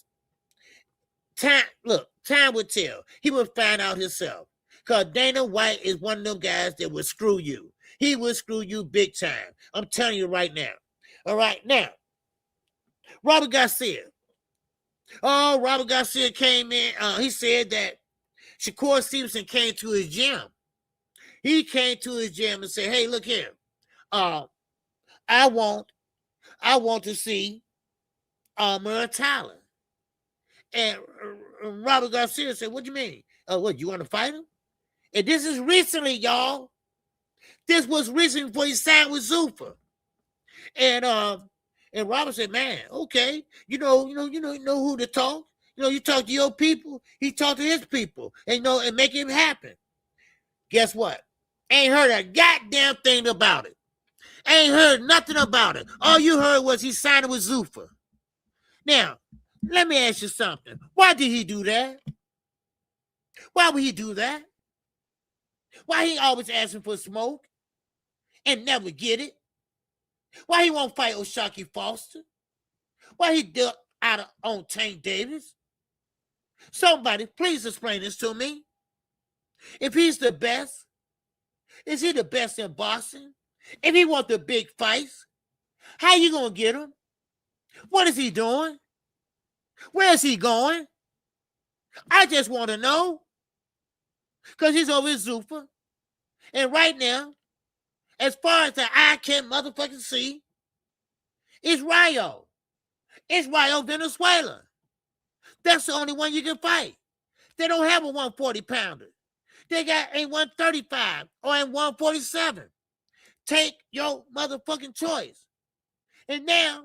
time. Look, time would tell. He would find out himself. Because Dana White is one of them guys that would screw you. He would screw you big time. I'm telling you right now. All right, now, Robert Garcia. Oh, Robert Garcia came in. He said that Shakur Stevenson came to his gym. He came to his gym and said, hey, look here. I want to see MURATALLA. And Robert Garcia said, what do you mean? What, you want to fight him? And this is recently, y'all. This was recently before he signed with Zuffa. And Robert said, man, okay, you know who to talk. You talk to your people, he talked to his people, and make it happen. Guess what? Ain't heard a goddamn thing about it. Ain't heard nothing about it. All you heard was he signed with Zuffa. Now, let me ask you something. Why did he do that? Why would he do that? Why he always asking for smoke and never get it? Why he won't fight O'Shaquie Foster? Why he ducked out on Tank Davis? Somebody, please explain this to me. If he's the best, is he the best in boxing? If he wants the big fights, how you gonna get him? What is he doing? Where is he going? I just want to know. Because he's over at Zuffa. And right now, as far as the eye can motherfucking see, it's Rayo. It's Rayo Venezuela. That's the only one you can fight. They don't have a 140 pounder. They got a 135 or a 147. Take your motherfucking choice. And now,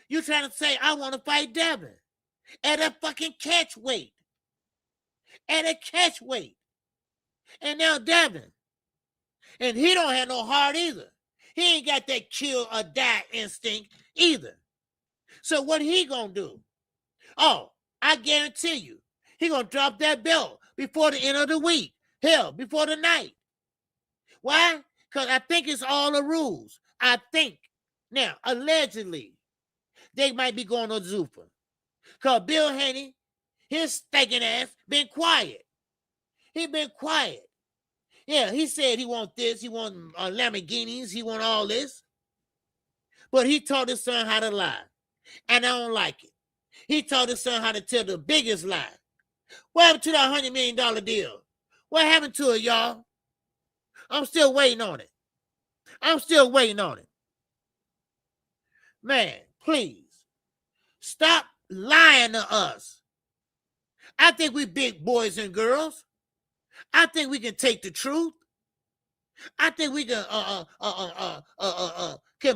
you're trying to say, I want to fight Devin at a fucking catch weight. At a catch weight. And now Devin. And he don't have no heart either. He ain't got that kill or die instinct either. So what he gonna do? Oh, I guarantee you, he gonna drop that belt before the end of the week. Hell, before the night. Why? Because I think it's all the rules. I think. Now, allegedly, they might be going on Zuffa. Because Bill Haney, his stinking ass, been quiet. He been quiet. Yeah, he said he want this, he want Lamborghinis, he want all this. But he taught his son how to lie. And I don't like it. He taught his son how to tell the biggest lie. What happened to that $100 million deal? What happened to it, y'all? I'm still waiting on it. Man, please. Stop lying to us. I think we big boys and girls. I think we can take the truth. I think we can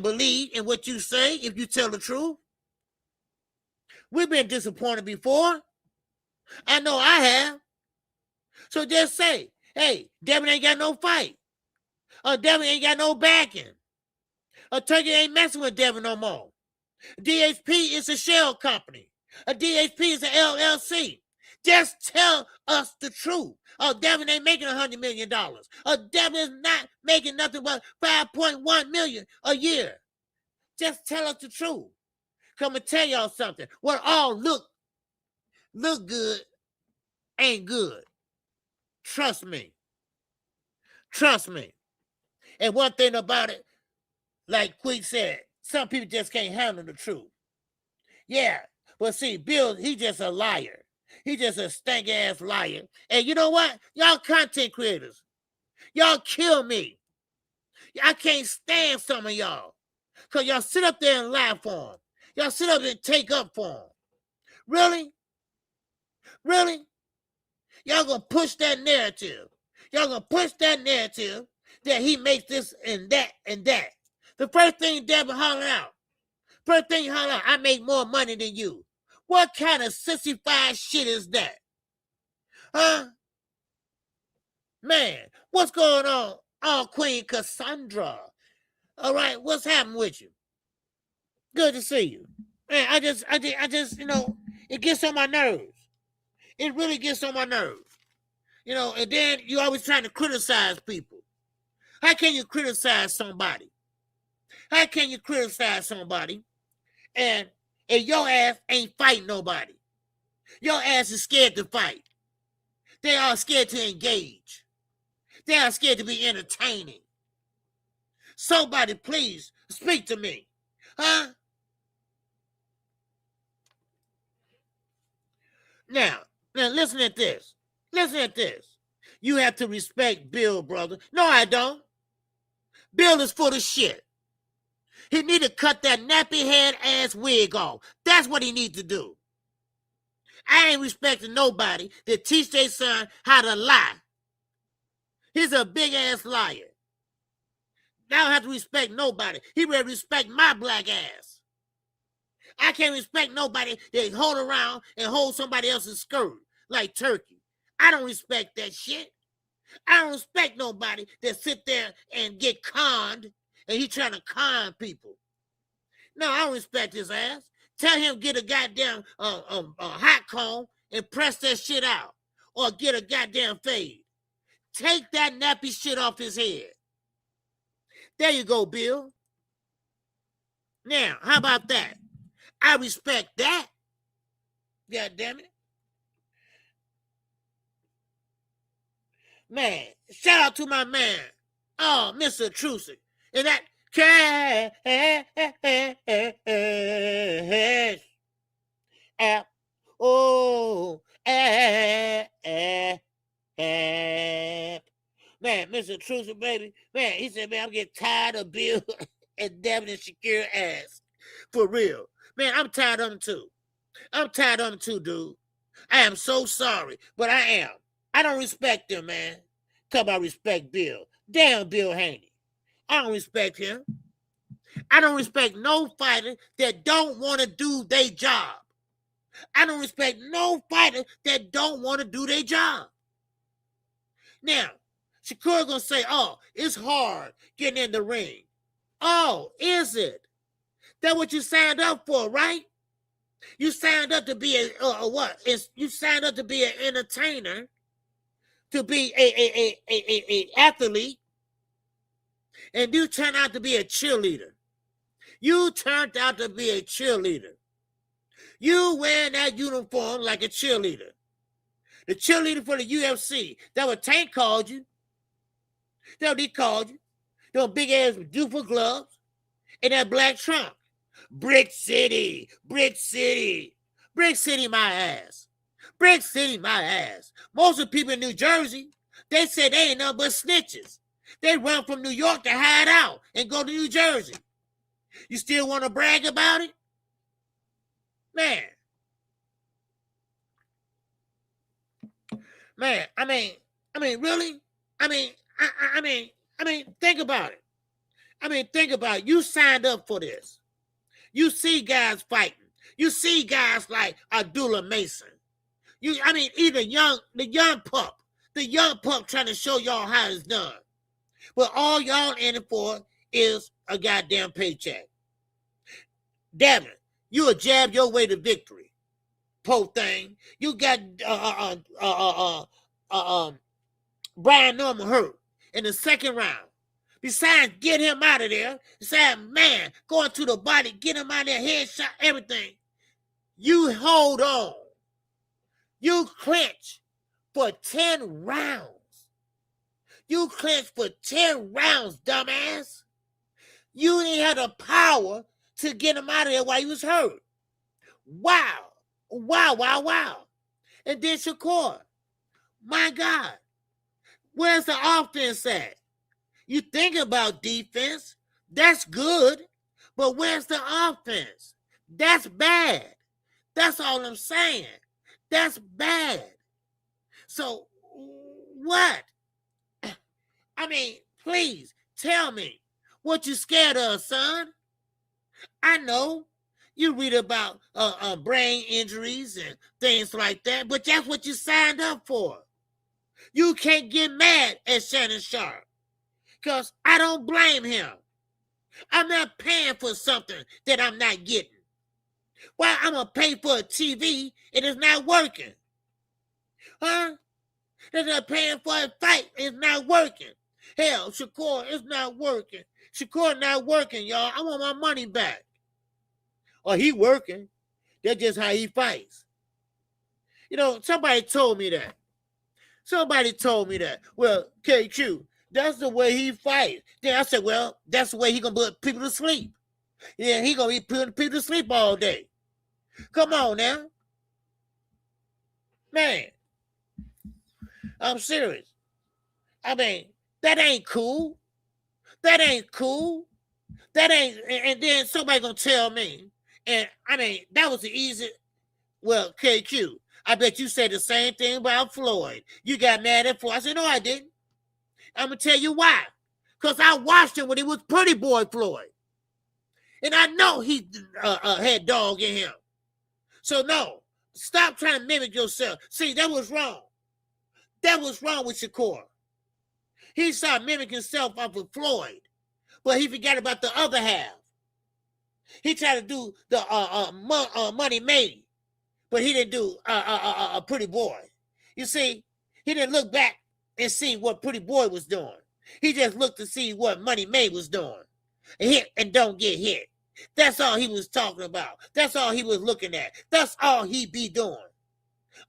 believe in what you say if you tell the truth. We've been disappointed before. I know I have. So just say, hey, Devin ain't got no fight. Or Devin ain't got no backing. A Turkey ain't messing with Devin no more. DHP is a shell company. A DHP is an LLC. Just tell us the truth. Oh, Devin ain't making $100 million. Oh, Devin is not making nothing but $5.1 million a year. Just tell us the truth. Come and tell y'all something. What all look good ain't good. Trust me. Trust me. And one thing about it, like Quick said, some people just can't handle the truth. Yeah, but see, Bill, he just a liar. He just a stank-ass liar. And you know what? Y'all content creators, y'all kill me. I can't stand some of y'all. Because y'all sit up there and laugh for him. Y'all sit up and take up for him. Really? Really? Y'all gonna push that narrative. Y'all gonna push that narrative that he makes this and that and that. The first thing Devin hollered out. First thing he hollered out, I make more money than you. What kind of sissified shit is that? Huh? Man, what's going on? Oh, Queen Cassandra. All right, what's happening with you? Good to see you. Man, I just, you know, it gets on my nerves. It really gets on my nerves. You know, and then you always trying to criticize people. How can you criticize somebody? How can you criticize somebody and your ass ain't fighting nobody? Your ass is scared to fight. They are scared to engage. They are scared to be entertaining. Somebody please speak to me. Huh? Now listen at this. Listen at this. You have to respect Bill, brother. No, I don't. Bill is full of shit. He need to cut that nappy head ass wig off. That's what he needs to do. I ain't respecting nobody that teach their son how to lie. He's a big ass liar. I don't have to respect nobody. He better respect my black ass. I can't respect nobody that hold around and hold somebody else's skirt like Turkey. I don't respect that shit. I don't respect nobody that sit there and get conned and he trying to con people. No, I don't respect his ass. Tell him get a goddamn hot comb and press that shit out. Or get a goddamn fade. Take that nappy shit off his head. There you go, Bill. Now, how about that? I respect that. God damn it. Man, shout out to my man. Oh, Mr. Trusick. And that cash app. Oh, app. Man, Mr. Trusick, baby. Man, he said, man, I'm getting tired of Bill and Devin and SHAKUR ass. For real. Man, I'm tired of them too. I'm tired of them too, dude. I am so sorry, but I am. I don't respect them, man. Talk about respect Bill. Damn Bill Haney. I don't respect him. I don't respect no fighter that don't want to do their job. I don't respect no fighter that don't want to do their job. Now, SHAKUR gonna say, oh, it's hard getting in the ring. Oh, is it? That's what you signed up for, right? You signed up to be what? You signed up to be an entertainer, to be a athlete, and you turned out to be a cheerleader. You turned out to be a cheerleader. You wearing that uniform like a cheerleader. The cheerleader for the UFC. That's what Tank called you. That's what he called you. Those big ass doofus gloves and that black trunk. Brick City, Brick City, Brick City my ass. Brick City my ass. Most of the people in New Jersey, they said they ain't nothing but snitches. They run from New York to hide out and go to New Jersey. You still want to brag about it? Man. Man, I mean, really? I mean, think about it. Think about it. You signed up for this. You see guys fighting. You see guys like Abdullah Mason. Even the young pup trying to show y'all how it's done. But all y'all in it for is a goddamn paycheck. Devin, you will jab your way to victory. Po thing. You got Brian Norman hurt in the second round. Besides, get him out of there. Besides, man, going to the body, get him out of there, headshot, everything. You hold on. You clinch for 10 rounds. You clinch for 10 rounds, dumbass. You didn't have the power to get him out of there while he was hurt. Wow. And then Shakur, my God, where's the offense at? You think about defense, that's good, but where's the offense? That's bad. That's all I'm saying. That's bad. So what? I mean, please tell me what you scared of, son. I know you read about brain injuries and things like that, but that's what you signed up for. You can't get mad at Shannon Sharp because I don't blame him. I'm not paying for something that I'm not getting. Why I'm going to pay for a TV and it's not working? Huh? They're not paying for a fight. It's not working. Hell, Shakur, it's not working. Shakur not working, y'all. I want my money back. Or he working. That's just how he fights. You know, somebody told me that. Well, KQ, that's the way he fights. Then I said, well, that's the way he going to put people to sleep. Yeah, he going to be putting people to sleep all day. Come on now. Man. I'm serious. I mean, that ain't cool. And then somebody gonna tell me, and I mean, that was the easy. Well, KQ, I bet you said the same thing about Floyd. You got mad at Floyd. I said, no, I didn't. I'm gonna tell you why. Because I watched him when he was Pretty Boy Floyd. And I know he had dog in him. So no, stop trying to mimic yourself. See, that was wrong. That was wrong with Shakur. He started mimicking himself off of Floyd, but he forgot about the other half. He tried to do the Money Made, but he didn't do a Pretty Boy. You see, he didn't look back and see what Pretty Boy was doing. He just looked to see what Money Made was doing. Hit and don't get hit. That's all he was talking about. That's all he was looking at. That's all he be doing.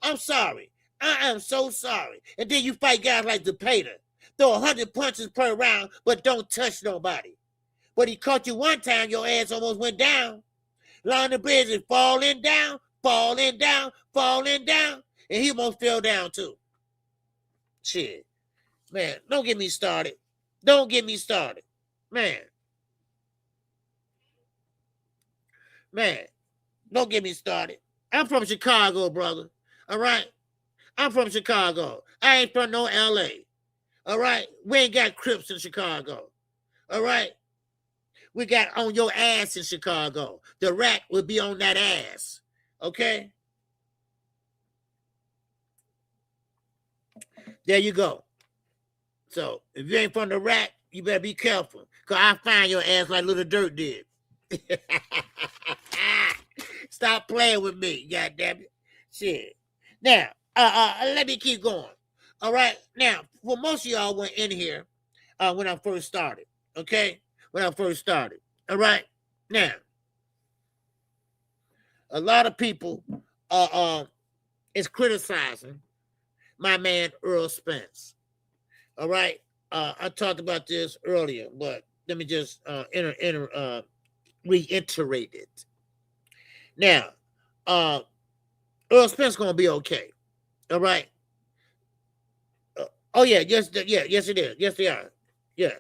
I'm sorry. I am so sorry. And then you fight guys like Depater. Throw 100 punches per round, but don't touch nobody. But he caught you one time, your ass almost went down. Along the bridge and falling down, and he almost fell down too. Shit. Man, don't get me started. Man, don't get me started. I'm from Chicago, brother. All right? I'm from Chicago. I ain't from no L.A. All right? We ain't got Crips in Chicago. All right? We got on your ass in Chicago. The rat will be on that ass. Okay? There you go. So, if you ain't from the rat, you better be careful. Because I'll find your ass like Little Dirt did. Stop playing with me, goddammit. Shit. Now, let me keep going. All right? Now, well, most of y'all went in here when I first started. Okay? When I first started. All right? Now, a lot of people is criticizing my man Earl Spence. All right? I talked about this earlier, but let me just reiterate it. Now, Earl Spence gonna be okay. All right. Oh yeah, yes it is. Yes they are. Yeah,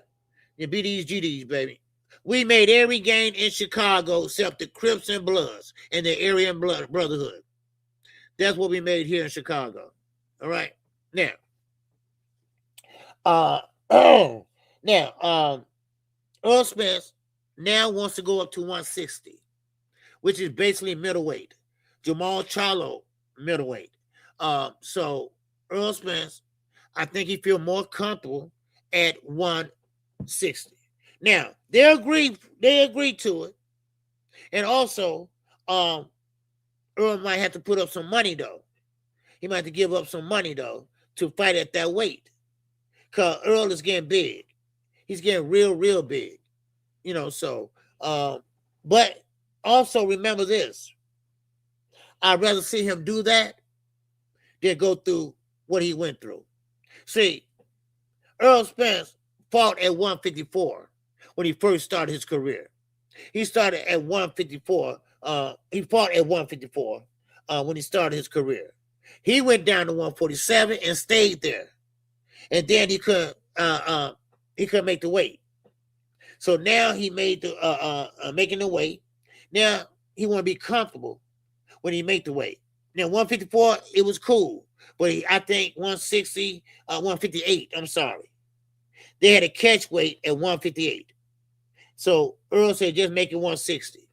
you BDs, GDs, baby. We made every gain in Chicago except the Crips and Bloods and the Aryan Brotherhood. That's what we made here in Chicago. All right. Now, Earl Spence now wants to go up to 160, which is basically middleweight. Jamal Charlo, middleweight. So Earl Spence, I think he feel more comfortable at 160. Now they agreed to it, and also Earl might have to put up some money though. He might have to give up some money though to fight at that weight, cause Earl is getting big. He's getting real big, you know. So, but also remember this: I'd rather see him do that than go through what he went through. See, Earl Spence fought at 154 when he first started his career. He started at 154. He fought at 154 when he started his career. He went down to 147 and stayed there, and then he couldn't make the weight. So now he made the making the weight. Now he want to be comfortable when he make the weight. Now 154, it was cool, but I think 160, 158. I'm sorry, they had a catch weight at 158. So Earl said just make it 160.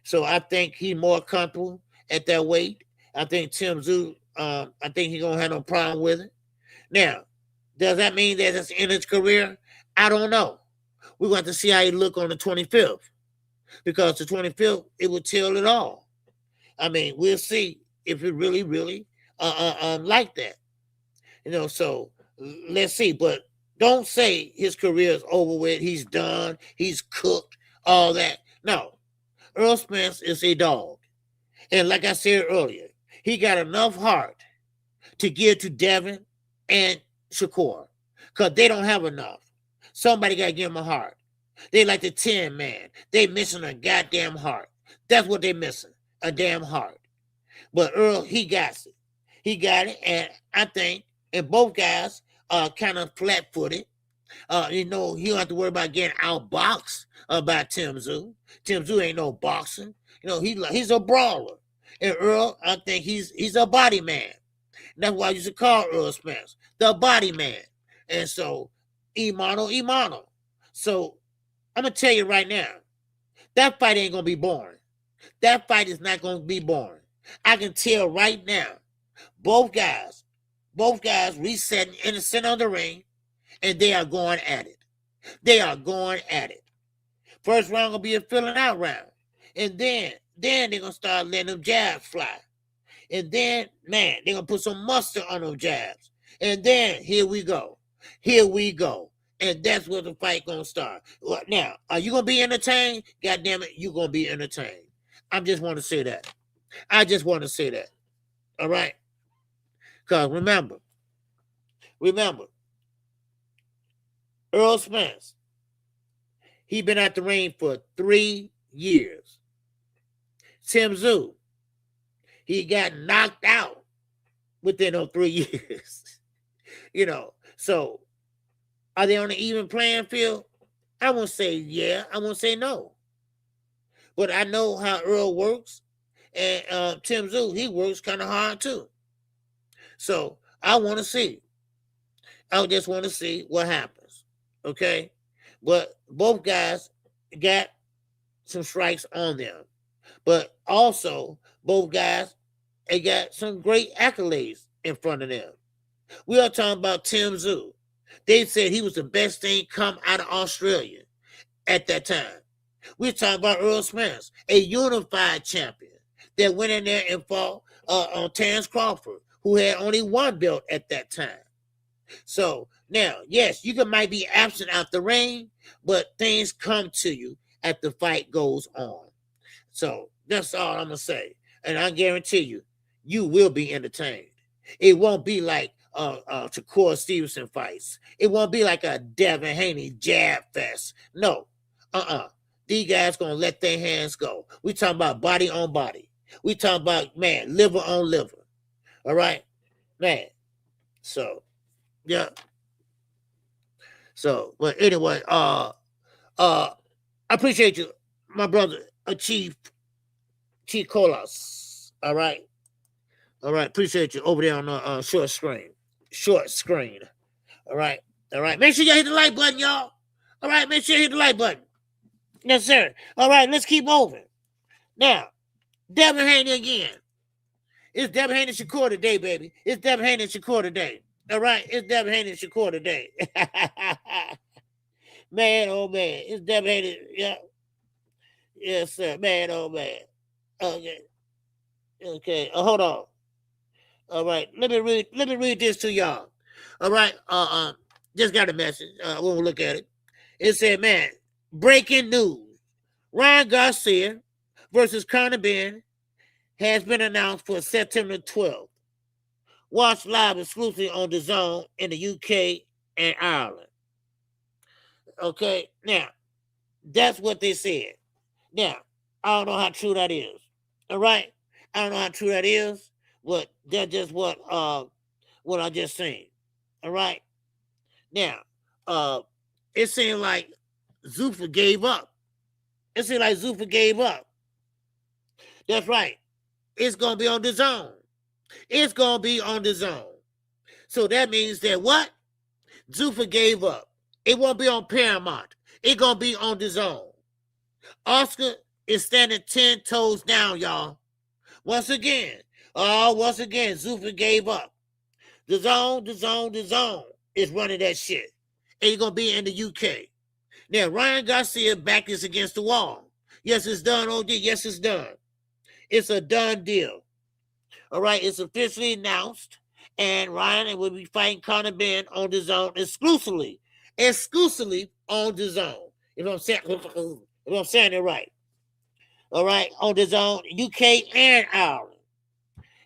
So I think he's more comfortable at that weight. I think Tim Tszyu, I think he's gonna have no problem with it. Now, does that mean that it's in his career? I don't know. We're going to see how he look on the 25th, because the 25th, it will tell it all. I mean, we'll see if it really like that. You know, so let's see. But don't say his career is over with. He's done. He's cooked. All that. No. Earl Spence is a dog. And like I said earlier, he got enough heart to give to Devin and Shakur, because they don't have enough. Somebody got to give him a heart. They like the 10 man. They missing a goddamn heart. That's what they missing, a damn heart. But Earl, he got it. He got it, and I think, and both guys are kind of flat-footed. You know, he don't have to worry about getting outboxed by Tim Tszyu. Tim Tszyu ain't no boxing. You know, he's a brawler. And Earl, I think he's a body man. That's why I used to call Earl Spence the body man. And so, Imano. So, I'm going to tell you right now, that fight ain't going to be boring. That fight is not going to be boring. I can tell right now, both guys resetting in the center of the ring, and they are going at it. They are going at it. First round going to be a filling out round. And then they're going to start letting them jabs fly. And then, man, they're going to put some mustard on those jabs. And then, here we go. And that's where the fight going to start. Now, are you going to be entertained? God damn it, you're going to be entertained. I just want to say that. All right? Because remember, Earl Spence, he been at the ring for 3 years. Tim Tszyu, he got knocked out within those 3 years. You know, so are they on an even playing field? I won't say yeah. I won't say no. But I know how Earl works, and Tim Tszyu, he works kind of hard too. So I want to see. I just want to see what happens. Okay? But both guys got some strikes on them. But also, both guys, they got some great accolades in front of them. We are talking about Tim Tszyu. They said he was the best thing come out of Australia at that time. We're talking about Earl Spence, a unified champion that went in there and fought on Terrence Crawford, who had only one belt at that time. So now, yes, you might be absent out the ring, but things come to you as the fight goes on. So that's all I'm going to say. And I guarantee you, you will be entertained. It won't be like Shakur Stevenson fights. It won't be like a Devin Haney jab fest. No. These guys going to let their hands go. We talking about body on body. We talking about, man, liver on liver. All right? Man. So, yeah. So, but anyway, I appreciate you, my brother, Chief Colas. All right? All right, appreciate you over there on the short screen. All right. Make sure you hit the like button, y'all. All right, make sure you hit the like button. Yes, sir. All right, let's keep moving. Now, Devin Haney again. It's Devin Haney Shakur today, baby. It's Devin Haney Shakur today. All right, it's Devin Haney Shakur today. Man, oh man, it's devastated. Yeah, yes, sir. Man, oh man. Okay, okay. Hold on. All right, let me read this to y'all. All right, just got a message. We'll look at it. It said, man, breaking news: Ryan Garcia versus Conor Ben has been announced for September 12th. Watch live exclusively on DAZN in the UK and Ireland. Okay, now that's what they said. Now I don't know how true that is. All right, I don't know how true that is. But that's just what I just seen. All right. Now, it seemed like Zuffa gave up. It seemed like Zuffa gave up. That's right. It's gonna be on DAZN. It's gonna be on DAZN. So that means that what? Zuffa gave up. It won't be on Paramount. It's gonna be on DAZN. Oscar is standing 10 toes down, y'all. Once again, Zuffa gave up. DAZN is running that shit. And you're going to be in the UK. Now, Ryan Garcia back is against the wall. Yes, it's done, OG. Yes, it's done. It's a done deal. All right, it's officially announced. And Ryan will be fighting Conor Ben on DAZN exclusively on DAZN. If I'm saying it right. All right, on DAZN, UK and Ireland.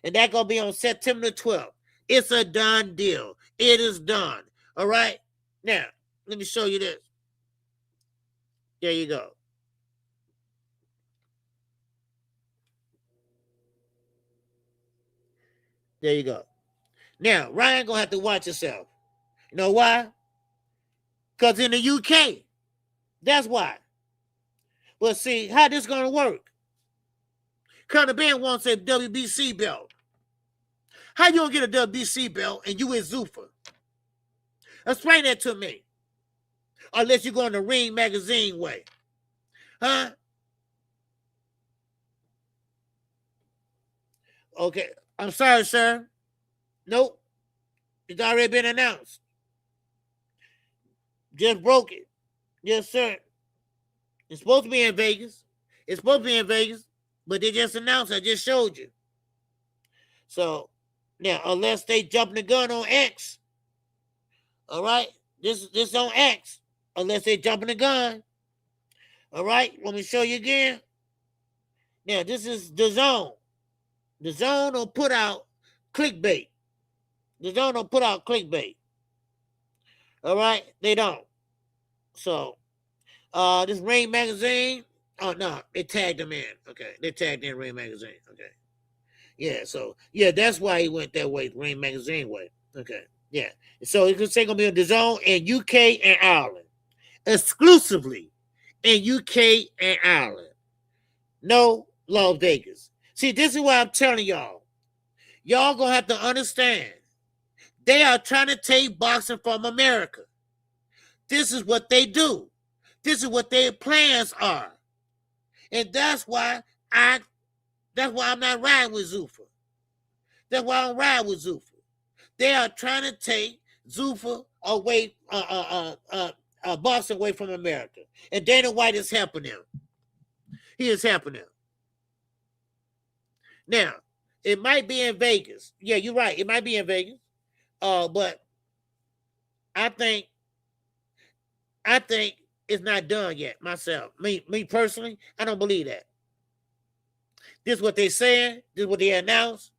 And that's going to be on September 12th. It's a done deal. It is done. All right? Now, let me show you this. There you go. There you go. Now, Ryan going to have to watch himself. You know why? Because in the UK. That's why. Well, see, how this going to work? Conor Ben wants a WBC belt. How you gonna get a WBC belt and you in Zuffa? Explain that to me. Unless you're going the Ring Magazine way. Huh? Okay. I'm sorry, sir. Nope. It's already been announced. Just broke it. Yes, sir. It's supposed to be in Vegas. But they just announced. I just showed you. So, now, unless they jumping the gun on X, all right? This on X, unless they jumping the gun. All right? Let me show you again. Now, this is DAZN. DAZN don't put out clickbait. All right? They don't. So, this Ring Magazine, oh, no, they tagged them in. Okay, they tagged in Ring Magazine. Okay. Yeah, so, yeah, that's why he went that way, Ring Magazine way. Okay, yeah. So it's going to be on DAZN in UK and Ireland. Exclusively in UK and Ireland. No Las Vegas. See, this is why I'm telling y'all. Y'all going to have to understand. They are trying to take boxing from America. This is what they do. This is what their plans are. And that's why I'm not riding with Zuffa. That's why I don't ride with Zuffa. They are trying to take Zuffa away, boxing away from America. And Dana White is helping them. He is helping them. Now, it might be in Vegas. Yeah, you're right. It might be in Vegas. But I think it's not done yet myself. Me personally, I don't believe that. This is what they saying. This is what they announced.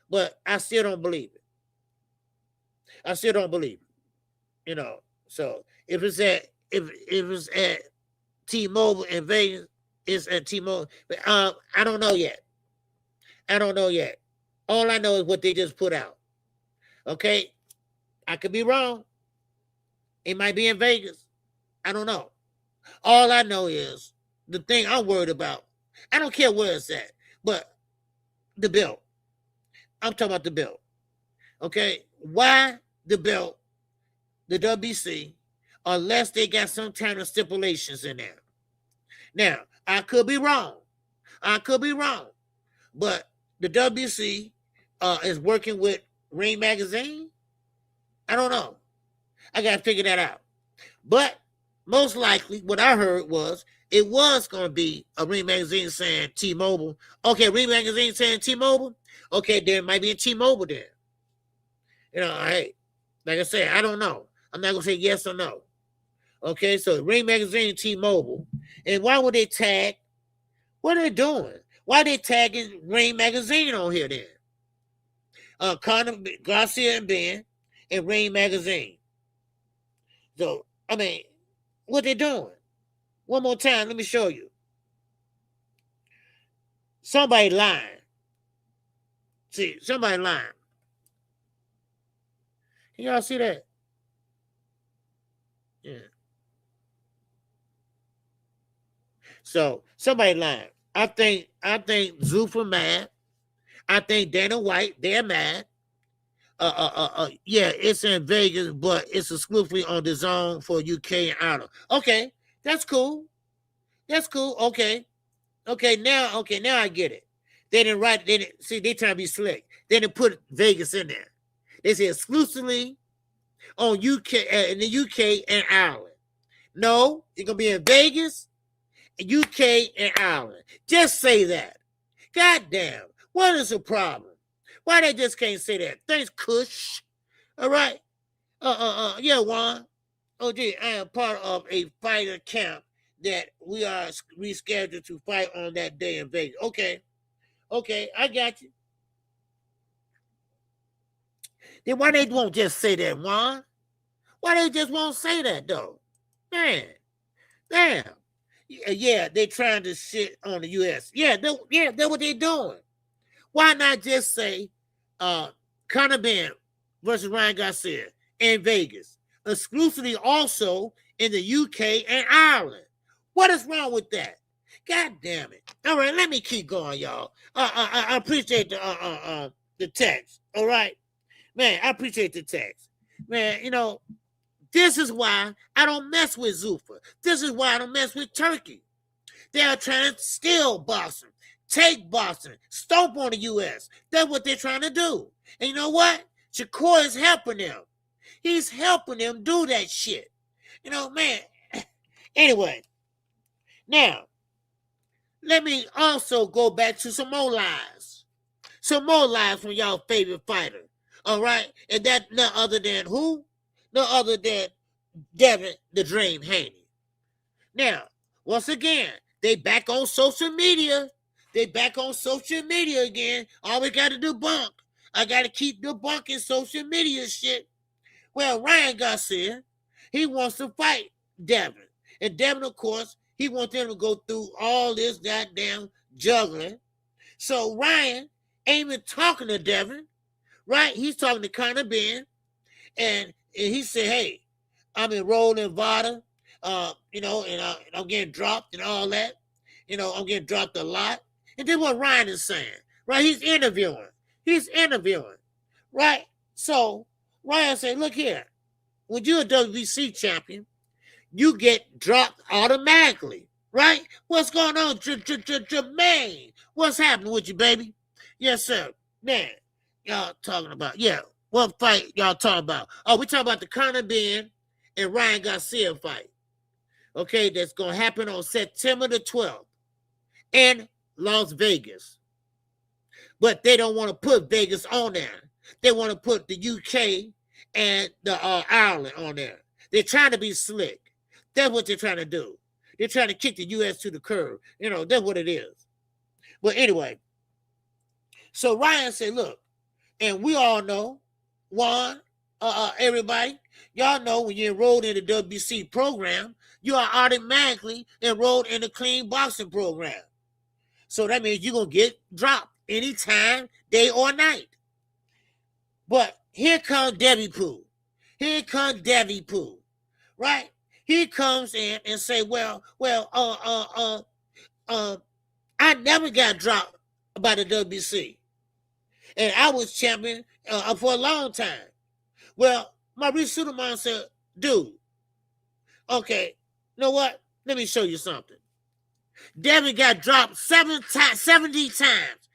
But I still don't believe it. You know. So if it's at T-Mobile in Vegas, it's at T-Mobile. But I don't know yet. All I know is what they just put out. Okay? I could be wrong. It might be in Vegas. I don't know. All I know is the thing I'm worried about. I don't care where it's at, but the belt. I'm talking about the belt. Okay? Why the belt, the WBC, unless they got some kind of stipulations in there? Now, I could be wrong. But the WBC is working with Ring Magazine. I don't know. I got to figure that out. But most likely, what I heard was it was going to be a Ring Magazine saying T-Mobile. Okay, Ring Magazine saying T-Mobile. Okay, there might be a T-Mobile there. Hey, like I said, I don't know. I'm not going to say yes or no. Okay, so Ring Magazine, T-Mobile. And why would they tag? What are they doing? Why are they tagging Ring Magazine on here then? Conor Garcia and Ben and Ring Magazine. So, I mean, what they doing? One more time, let me show you. Somebody lying. See, somebody lying. Can y'all see that? Yeah. So somebody lying. I think Zuffa mad. I think Dana White, they're mad. Yeah, it's in Vegas, but it's exclusively on the zone for UK and Ireland. Okay, that's cool. That's cool. Okay, now I get it. They didn't write. They didn't see. They trying to be slick. They didn't put Vegas in there. They said exclusively on UK in the UK and Ireland. No, it's gonna be in Vegas, UK and Ireland. Just say that. God damn, what is the problem? Why they just can't say that? Thanks, Kush. All right. Yeah, Juan. Oh, gee, I am part of a fighter camp that we are rescheduled to fight on that day in Vegas. Okay, I got you. Then why they won't just say that, Juan? Why they just won't say that, though? Man, damn. Yeah, they trying to shit on the U.S. Yeah, that's what they doing. Why not just say Conor Ben versus Ryan Garcia in Vegas, exclusively also in the UK and Ireland? What is wrong with that? God damn it! All right, let me keep going, y'all. I appreciate the text. All right, man, I appreciate the text, man. This is why I don't mess with Zuffa. This is why I don't mess with Turkey. They are trying to steal boxing, take boxing, stomp on the U.S. That's what they're trying to do. And you know what? Shakur is helping them. He's helping them do that shit. Man. Anyway, now, let me also go back to some more lies. Some more lies from y'all favorite fighter. All right? And that none other than who? No other than Devin the Dream Haney. Now, once again, they back on social media. They back on social media again. Always got to debunk. I got to keep debunking social media shit. Well, Ryan Garcia, he wants to fight Devin. And Devin, of course, he wants them to go through all this goddamn juggling. So Ryan ain't even talking to Devin, right? He's talking to Conor Ben. And he said, hey, I'm enrolled in VADA, and I'm getting dropped and all that. I'm getting dropped a lot. And then what Ryan is saying, right? He's interviewing, right? So Ryan said, look here, when you're a WBC champion, you get dropped automatically, right? What's going on, Jermaine? What's happening with you, baby? Yes, sir. Man, y'all talking about, yeah. What fight y'all talking about? Oh, we talking about the Conor Ben and Ryan Garcia fight. Okay, that's going to happen on September the 12th in Las Vegas. But they don't want to put Vegas on there. They want to put the UK and the Ireland on there. They're trying to be slick. That's what they're trying to do. They're trying to kick the U.S. to the curb. That's what it is. But anyway, so Ryan said, look, and we all know, Juan, everybody, y'all know when you're enrolled in the WBC program, you are automatically enrolled in the clean boxing program. So that means you're going to get dropped anytime, day or night. But here comes Debbie Pooh. Right? He comes in and say, I never got dropped by the WBC. And I was champion for a long time. Well, Maurice Suleiman said, dude, okay, you know what? Let me show you something. Devin got dropped 70 times. 70 times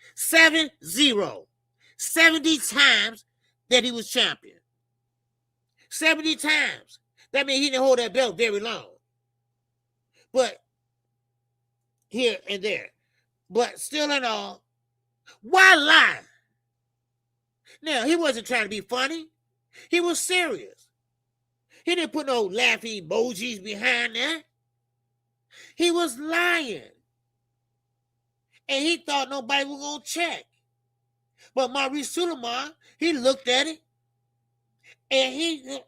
that he was champion. 70 times. That means he didn't hold that belt very long. but here and there. But still in all, why lie? Now, he wasn't trying to be funny. He was serious. He didn't put no laughing emojis behind that. He was lying. And he thought nobody was going to check. But Maurice Suleiman, he looked at it, and he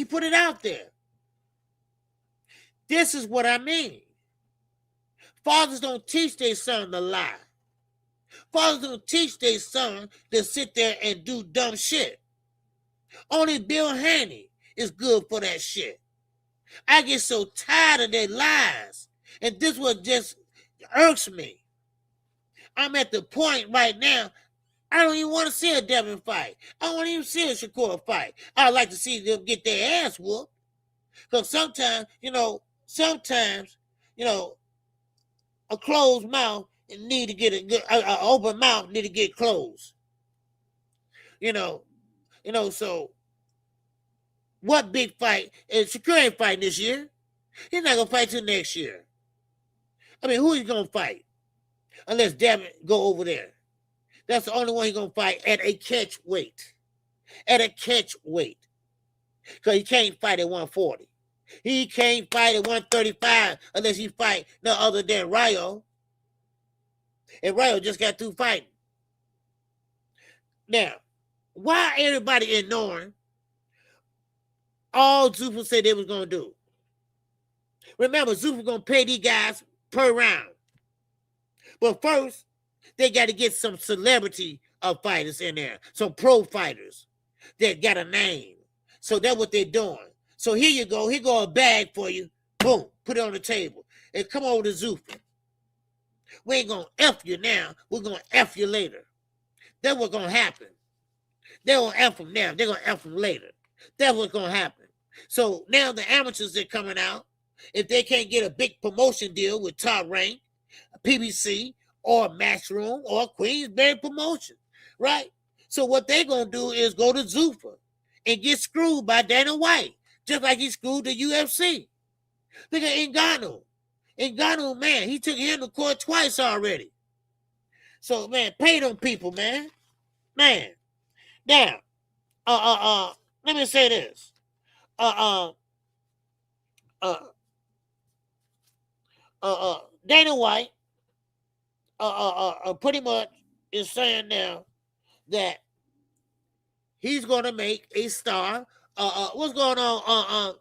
put it out there. This is what I mean. Fathers don't teach their son to lie. Fathers don't teach their son to sit there and do dumb shit. Only Bill Haney is good for that shit. I get so tired of their lies. And this what just irks me. I'm at the point right now, I don't even want to see a Devin fight. I don't even see a Shakur fight. I'd like to see them get their ass whooped. Because sometimes, a closed mouth need to get an open mouth need to get closed. So what big fight? Shakur ain't fighting this year. He's not gonna fight till next year. I mean, who is gonna fight? Unless Devin go over there. That's the only one he's gonna fight at a catch weight. At a catch weight. Because he can't fight at 140. He can't fight at 135 unless he fight no other than Rayo. And Rayo just got through fighting. Now, why everybody ignoring all Zuffa said they was going to do? Remember, Zuffa going to pay these guys per round. But first, they got to get some celebrity fighters in there. Some pro fighters that got a name. So that's what they're doing. So here you go. Here go a bag for you. Boom. Put it on the table. And come over to Zuffa. We ain't going to F you now. We're going to F you later. That's what's going to happen. They don't F them now. They're going to F them later. That's what's going to happen. So now the amateurs are coming out. If they can't get a big promotion deal with Top Rank, PBC, or Matchroom, or Queensberry Promotion, right? So what they're going to do is go to Zuffa and get screwed by Dana White, just like he screwed the UFC. Look at Ngannou. Ngannou, man, he took him to court twice already. So, man, pay them people, man. Man. Now, let me say this. Dana White, pretty much is saying now that he's going to make a star. What's going on,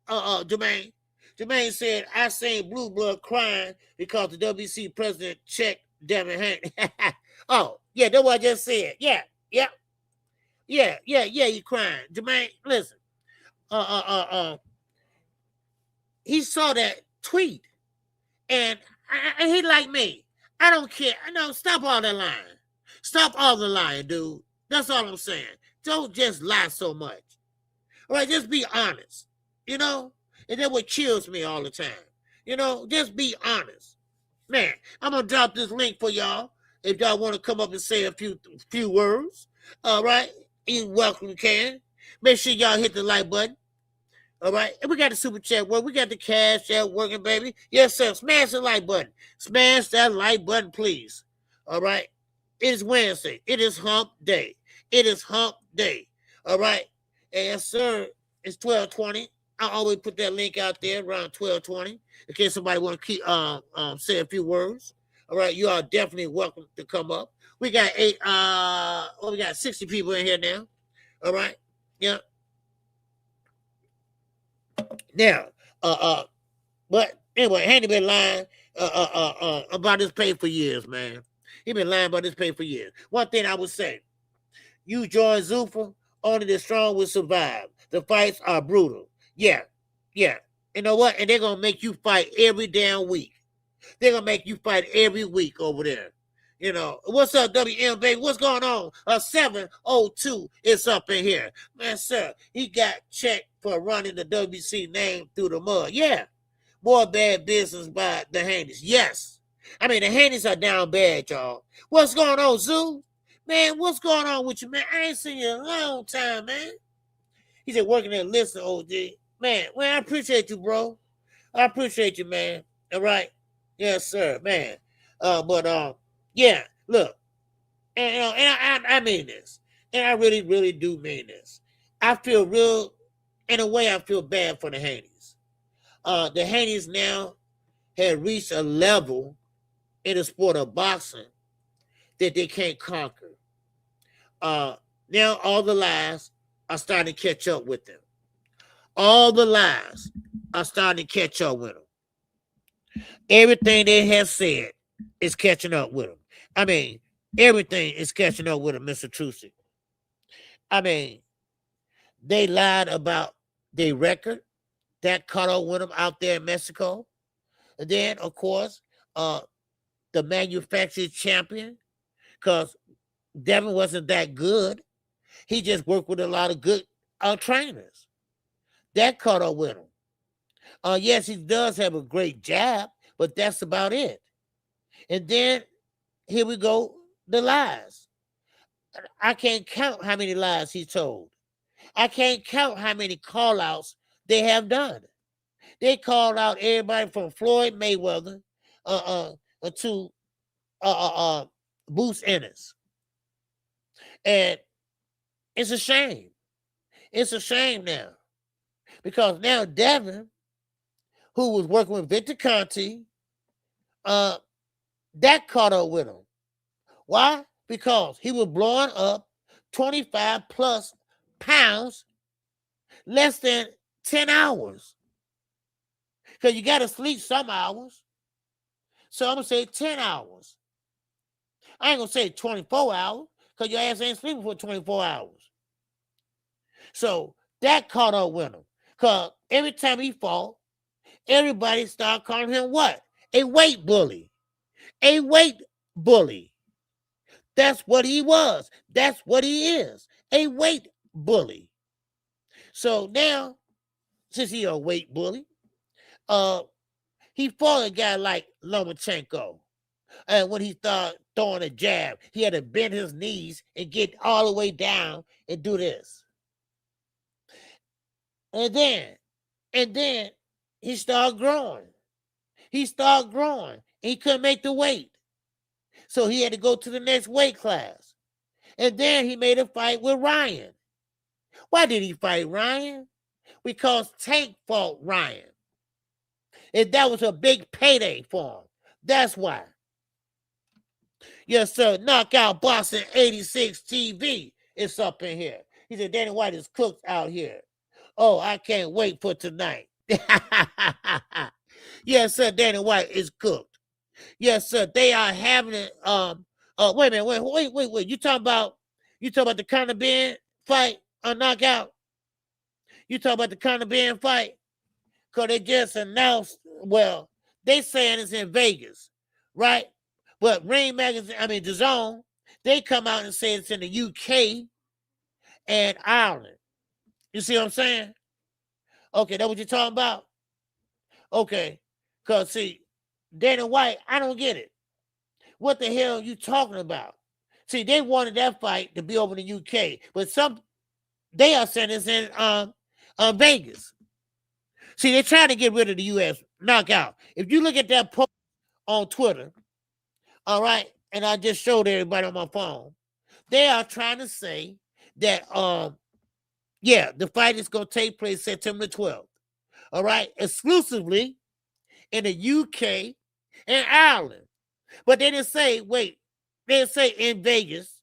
Jermaine? Jermaine said, I seen Blue Blood crying because the WC president checked Devin Haney. Oh, yeah, that's what I just said. Yeah, you crying. Jermaine, listen. He saw that tweet, and he like me. I don't care. No, stop all that lying. Stop all the lying, dude. That's all I'm saying. Don't just lie so much. All right, just be honest. And that's what kills me all the time. Just be honest. Man, I'm going to drop this link for y'all. If y'all want to come up and say a few words. All right? You're welcome, you can. Make sure y'all hit the like button. All right? And we got the super chat work. We got the cash out working, baby. Yes, sir. Smash the like button. Smash that like button, please. All right? It is Wednesday. It is hump day. It is hump day. All right? And yes, sir. It's 12:20. I always put that link out there around 12:20 in case somebody want to keep say a few words. All right, you are definitely welcome to come up. We got we got 60 people in here now. All right, yeah. Now, but anyway, Haney been lying about this pay for years, man. He been lying about this pay for years. One thing I would say, you join Zuffa, only the strong will survive. The fights are brutal. Yeah. You know what? And they're going to make you fight every damn week. They're going to make you fight every week over there. What's up, WM, baby? What's going on? 702 is up in here. Man, sir, he got checked for running the WC name through the mud. Yeah. More bad business by the Haneys. Yes. I mean, the Haneys are down bad, y'all. What's going on, Zoo? Man, what's going on with you, man? I ain't seen you in a long time, man. He said, working there, listen, OG. Man, I appreciate you, bro. I appreciate you, man. All right. Yes, sir, man. Yeah, look, and I mean this. And I really, really do mean this. I feel in a way, I feel bad for the Haney's. The Haney's now have reached a level in the sport of boxing that they can't conquer. Now all the lies are starting to catch up with them. All the lies are starting to catch up with them. Everything they have said is catching up with them. I mean, everything is catching up with them, Mr. Trucy. I mean, they lied about their record. That caught up with them out there in Mexico. And then, of course, the manufactured champion, because Devin wasn't that good. He just worked with a lot of good trainers. That caught up with him. Yes, he does have a great jab, but that's about it. And then, here we go, the lies. I can't count how many lies he told. I can't count how many call-outs they have done. They called out everybody from Floyd Mayweather to Bruce Ennis. And it's a shame. It's a shame now. Because now Devin, who was working with Victor Conte, that caught up with him. Why? Because he was blowing up 25 plus pounds less than 10 hours. Because you got to sleep some hours. So I'm going to say 10 hours. I ain't going to say 24 hours because your ass ain't sleeping for 24 hours. So that caught up with him. Because every time he fought, everybody started calling him what? A weight bully. A weight bully. That's what he was. That's what he is. A weight bully. So now, since he's a weight bully, he fought a guy like Lomachenko. And when he started throwing a jab, he had to bend his knees and get all the way down and do this. And then he started growing. He started growing. He couldn't make the weight. So he had to go to the next weight class. And then he made a fight with Ryan. Why did he fight Ryan? Because Tank fought Ryan. And that was a big payday for him. That's why. Yes, sir. Knockout Boxing 86 TV is up in here. He said, Danny White is cooked out here. Oh, I can't wait for tonight. Yes, sir. Danny White is cooked. Yes, sir. They are having it. Wait a minute. Wait. You talking about the Conor Ben fight on Knockout? You talking about the Conor Ben fight? Because they just announced, well, they saying it's in Vegas, right? But Ring Magazine, The Zone, they come out and say it's in the UK and Ireland. You see what I'm saying? Okay, that's what you're talking about? Okay, because see, Dana White, I don't get it. What the hell are you talking about? See, they wanted that fight to be over in the UK, but they are saying it's in Vegas. See, they're trying to get rid of the U.S. knockout. If you look at that post on Twitter, all right, and I just showed everybody on my phone, they are trying to say that, the fight is going to take place September 12th, all right, exclusively in the UK and Ireland. But they didn't say, they didn't say in Vegas,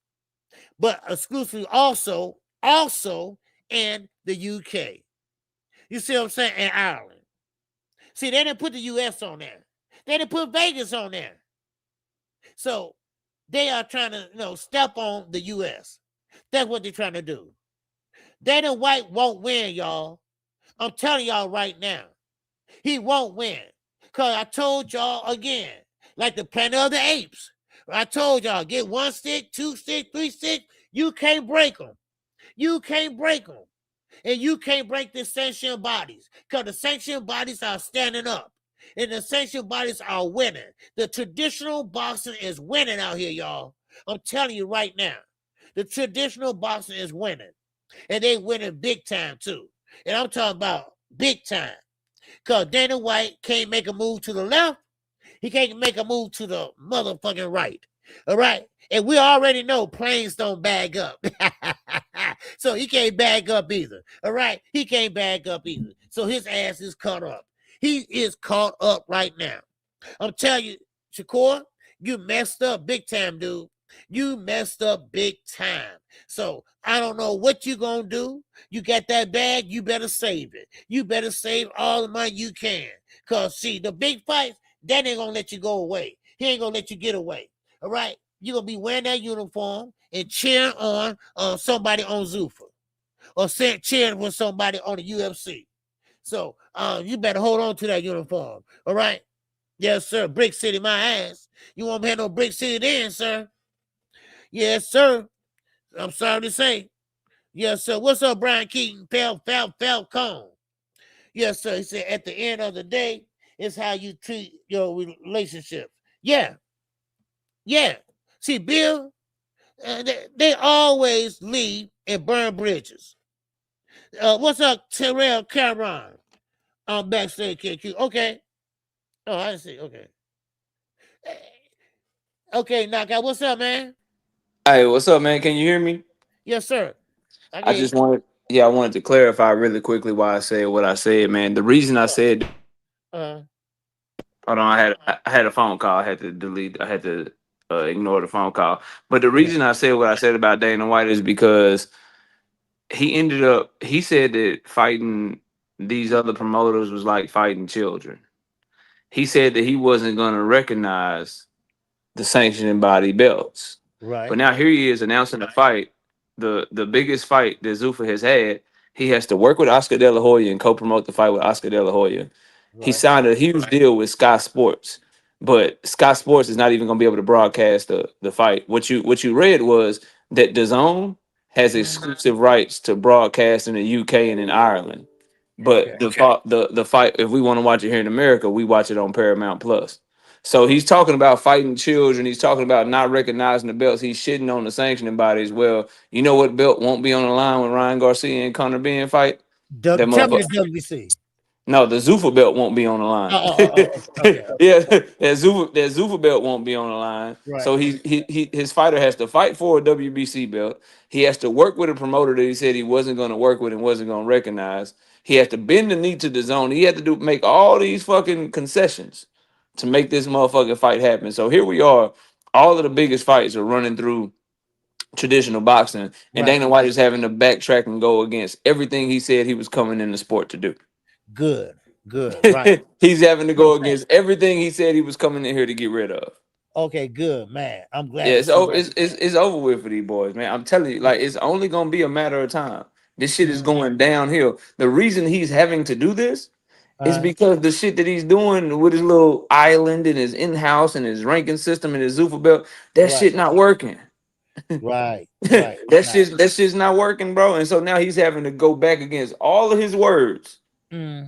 but exclusively also in the UK. You see what I'm saying? In Ireland. See, they didn't put the U.S. on there. They didn't put Vegas on there. So they are trying to, step on the U.S. That's what they're trying to do. Dana White won't win, y'all. I'm telling y'all right now. He won't win. Because I told y'all again, like the Planet of the Apes. I told y'all, get 1 stick, 2 stick, 3 stick. You can't break them. You can't break them. And you can't break the sanctioned bodies. Because the sanctioned bodies are standing up. And the sanctioned bodies are winning. The traditional boxing is winning out here, y'all. I'm telling you right now. The traditional boxing is winning. And they winning big time, too. And I'm talking about big time. Because Dana White can't make a move to the left. He can't make a move to the motherfucking right. All right. And we already know planes don't bag up. So he can't bag up either. All right. He can't bag up either. So his ass is caught up. He is caught up right now. I'm telling you, Shakur, you messed up big time, dude. You messed up big time. So I don't know what you gonna do. You got that bag, you better save it. You better save all the money you can. Cause see, the big fights, that ain't gonna let you go away. He ain't gonna let you get away. All right. You're gonna be wearing that uniform and cheering on somebody on Zuffa. Or cheering with somebody on the UFC. So you better hold on to that uniform. All right. Yes, sir. Brick City, my ass. You won't have no Brick City then, sir. Yes, sir. I'm sorry to say. Yes, sir. What's up, Brian Keaton? Falcone. Yes, sir. He said, at the end of the day, it's how you treat your relationships. Yeah. Yeah. See, Bill, they always leave and burn bridges. What's up, Terrell Cameron? I'm backstage, KQ. Okay. Oh, I see. Okay. Okay, Knockout. What's up, man? Hey, what's up, man? Can you hear me? Yes, sir. I just wanted, I wanted to clarify really quickly why I said what I said, man. The reason I said, hold on, I had a phone call. I had to delete. I had to ignore the phone call. But the reason I said what I said about Dana White is because he said that fighting these other promoters was like fighting children. He said that he wasn't going to recognize the sanctioning body belts. Right. But now here he is announcing a fight, the biggest fight that Zuffa has had. He has to work with Oscar De La Hoya and co-promote the fight with Oscar De La Hoya. Right. He signed a huge deal with Sky Sports, but Sky Sports is not even going to be able to broadcast the fight. What you read was that DAZN has exclusive rights to broadcast in the UK and in Ireland. But the fight, if we want to watch it here in America, we watch it on Paramount Plus. So he's talking about fighting children. He's talking about not recognizing the belts. He's shitting on the sanctioning bodies. Well, you know what belt won't be on the line when Ryan Garcia and Conor Benn fight? Tell me the WBC. No, the Zuffa belt won't be on the line. Okay. Yeah, that Zuffa belt won't be on the line. Right. So his fighter has to fight for a WBC belt. He has to work with a promoter that he said he wasn't going to work with and wasn't going to recognize. He has to bend the knee to DAZN. He had to make all these fucking concessions to make this motherfucking fight happen. So here we are. All of the biggest fights are running through traditional boxing, and Dana White is having to backtrack and go against everything he said he was coming in the sport to do. Good. Right. He's having to go against everything he said he was coming in here to get rid of. Okay, good, man. I'm glad. Yeah, it's over with for these boys, man. I'm telling you, like, it's only gonna be a matter of time. This shit is going downhill. The reason he's having to do this is because the shit that he's doing with his little island and his in-house and his ranking system and his Zuffa belt, that shit not working. Right. That shit's not working, bro. And so now he's having to go back against all of his words.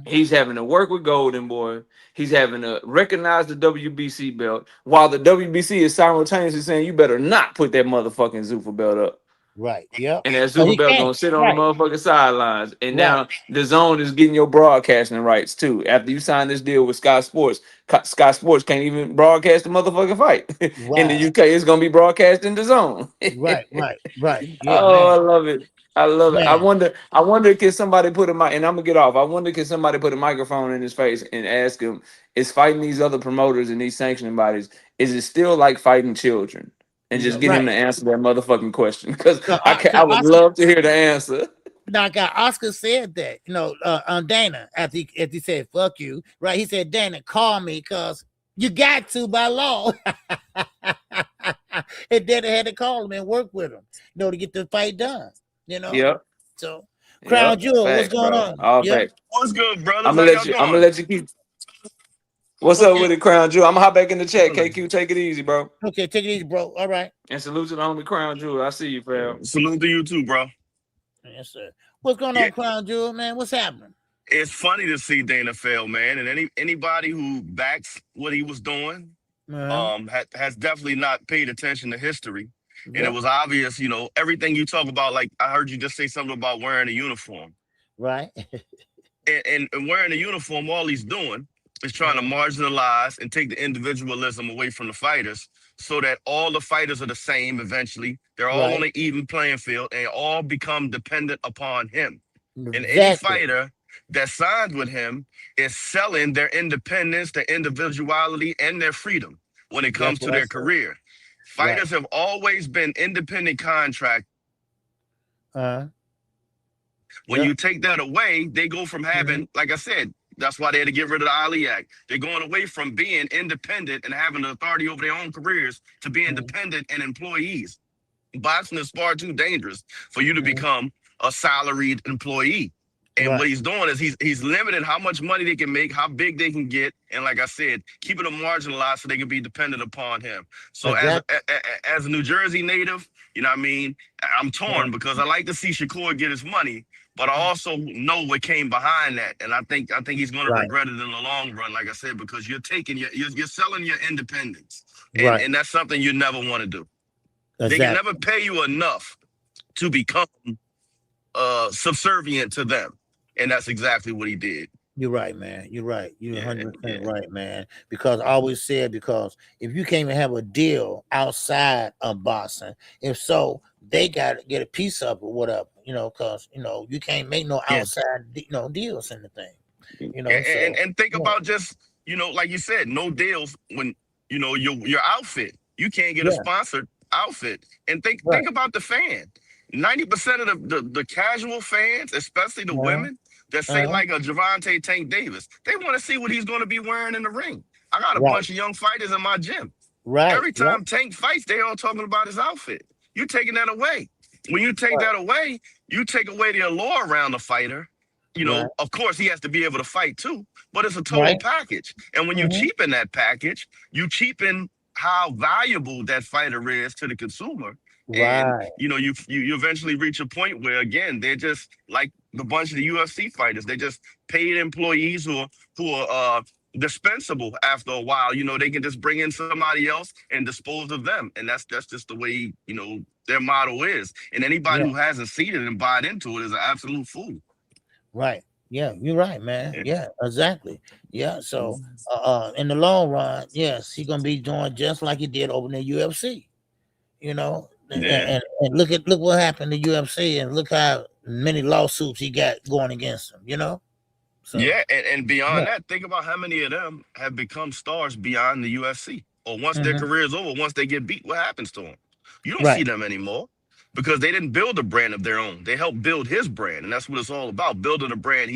He's having to work with Golden Boy. He's having to recognize the WBC belt while the WBC is simultaneously saying, you better not put that motherfucking Zuffa belt up. Right. Yeah. And that Zuffa belt gonna sit on the motherfucking sidelines. And now DAZN is getting your broadcasting rights too. After you sign this deal with Sky Sports, Sky Sports can't even broadcast the motherfucking fight. In the UK, it's gonna be broadcast in DAZN. Right. Yeah, oh, man. I love it. I love it. I wonder can somebody put a mic, and I'm gonna get off. I wonder can somebody put a microphone in his face and ask him, is fighting these other promoters and these sanctioning bodies, is it still like fighting children? And just get him to answer that motherfucking question, because I would love to hear the answer. Now, Oscar said that, on Dana after he said "fuck you," right? He said, "Dana, call me because you got to by law." And Dana had to call him and work with him, to get the fight done. Yep. So, Crown Jewel, what's going on? All yep. What's good, brother? I'm gonna let you keep. What's up with it, Crown Jewel? I'm gonna hop back in the chat. KQ, take it easy, bro. Okay, take it easy, bro. All right. And salute to the homie Crown Jewel. I see you, fam. Salute to you too, bro. Yes, sir. What's going on, Crown Jewel, man? What's happening? It's funny to see Dana fail, man. And anybody who backs what he was doing, has definitely not paid attention to history. Yep. And it was obvious, everything you talk about. Like I heard you just say something about wearing a uniform. Right. And wearing a uniform, all he's doing is trying to marginalize and take the individualism away from the fighters so that all the fighters are the same eventually. They're all on an even playing field and all become dependent upon him. And any fighter that signs with him is selling their independence, their individuality, and their freedom when it comes to their career. Fighters have always been independent contract. When you take that away, they go from having, like I said, that's why they had to get rid of the Ali Act. They're going away from being independent and having the authority over their own careers to being dependent and employees. Boxing is far too dangerous for you to become a salaried employee. And what he's doing is he's limited how much money they can make, how big they can get, and like I said, keeping them marginalized so they can be dependent upon him. So as a New Jersey native, you know what I mean, I'm torn because I like to see Shakur get his money, but I also know what came behind that, and I think he's going to regret it in the long run, like I said, because you're taking you're selling your independence, and that's something you never want to do. They can never pay you enough to become subservient to them. And that's exactly what he did. You're right, man. You're right. You're 100% right, man. Because I always said, because if you can't even have a deal outside of boxing, if so, they got to get a piece of it or whatever, you know, because, you know, you can't make no outside, deals in the thing, you know. And think about just, you know, like you said, no deals when, you know, your outfit, you can't get a sponsored outfit. And think about the fan. 90% of the casual fans, especially the women that say like a Gervonta Tank Davis, they want to see what he's going to be wearing in the ring. I got a bunch of young fighters in my gym. Every time Tank fights, they all talking about his outfit. You're taking that away. When you take that away, you take away the allure around the fighter. You know, of course, he has to be able to fight too, but it's a total package. And when you cheapen that package, you cheapen how valuable that fighter is to the consumer. And you know, you eventually reach a point where, again, they're just like the bunch of the UFC fighters. They just paid employees who are dispensable after a while. You know, they can just bring in somebody else and dispose of them, and that's just the way, you know, their motto is. And anybody who hasn't seen it and bought into it is an absolute fool. Right. Yeah, you're right, man. Yeah, exactly. Yeah. So in the long run, yes, he's gonna be doing just like he did over in the UFC. You know. And look what happened to UFC, and look how many lawsuits he got going against him, you know. So, and beyond that, think about how many of them have become stars beyond the UFC, or once their career is over, once they get beat, what happens to them? You don't see them anymore because they didn't build a brand of their own. They helped build his brand, and that's what it's all about, building a brand.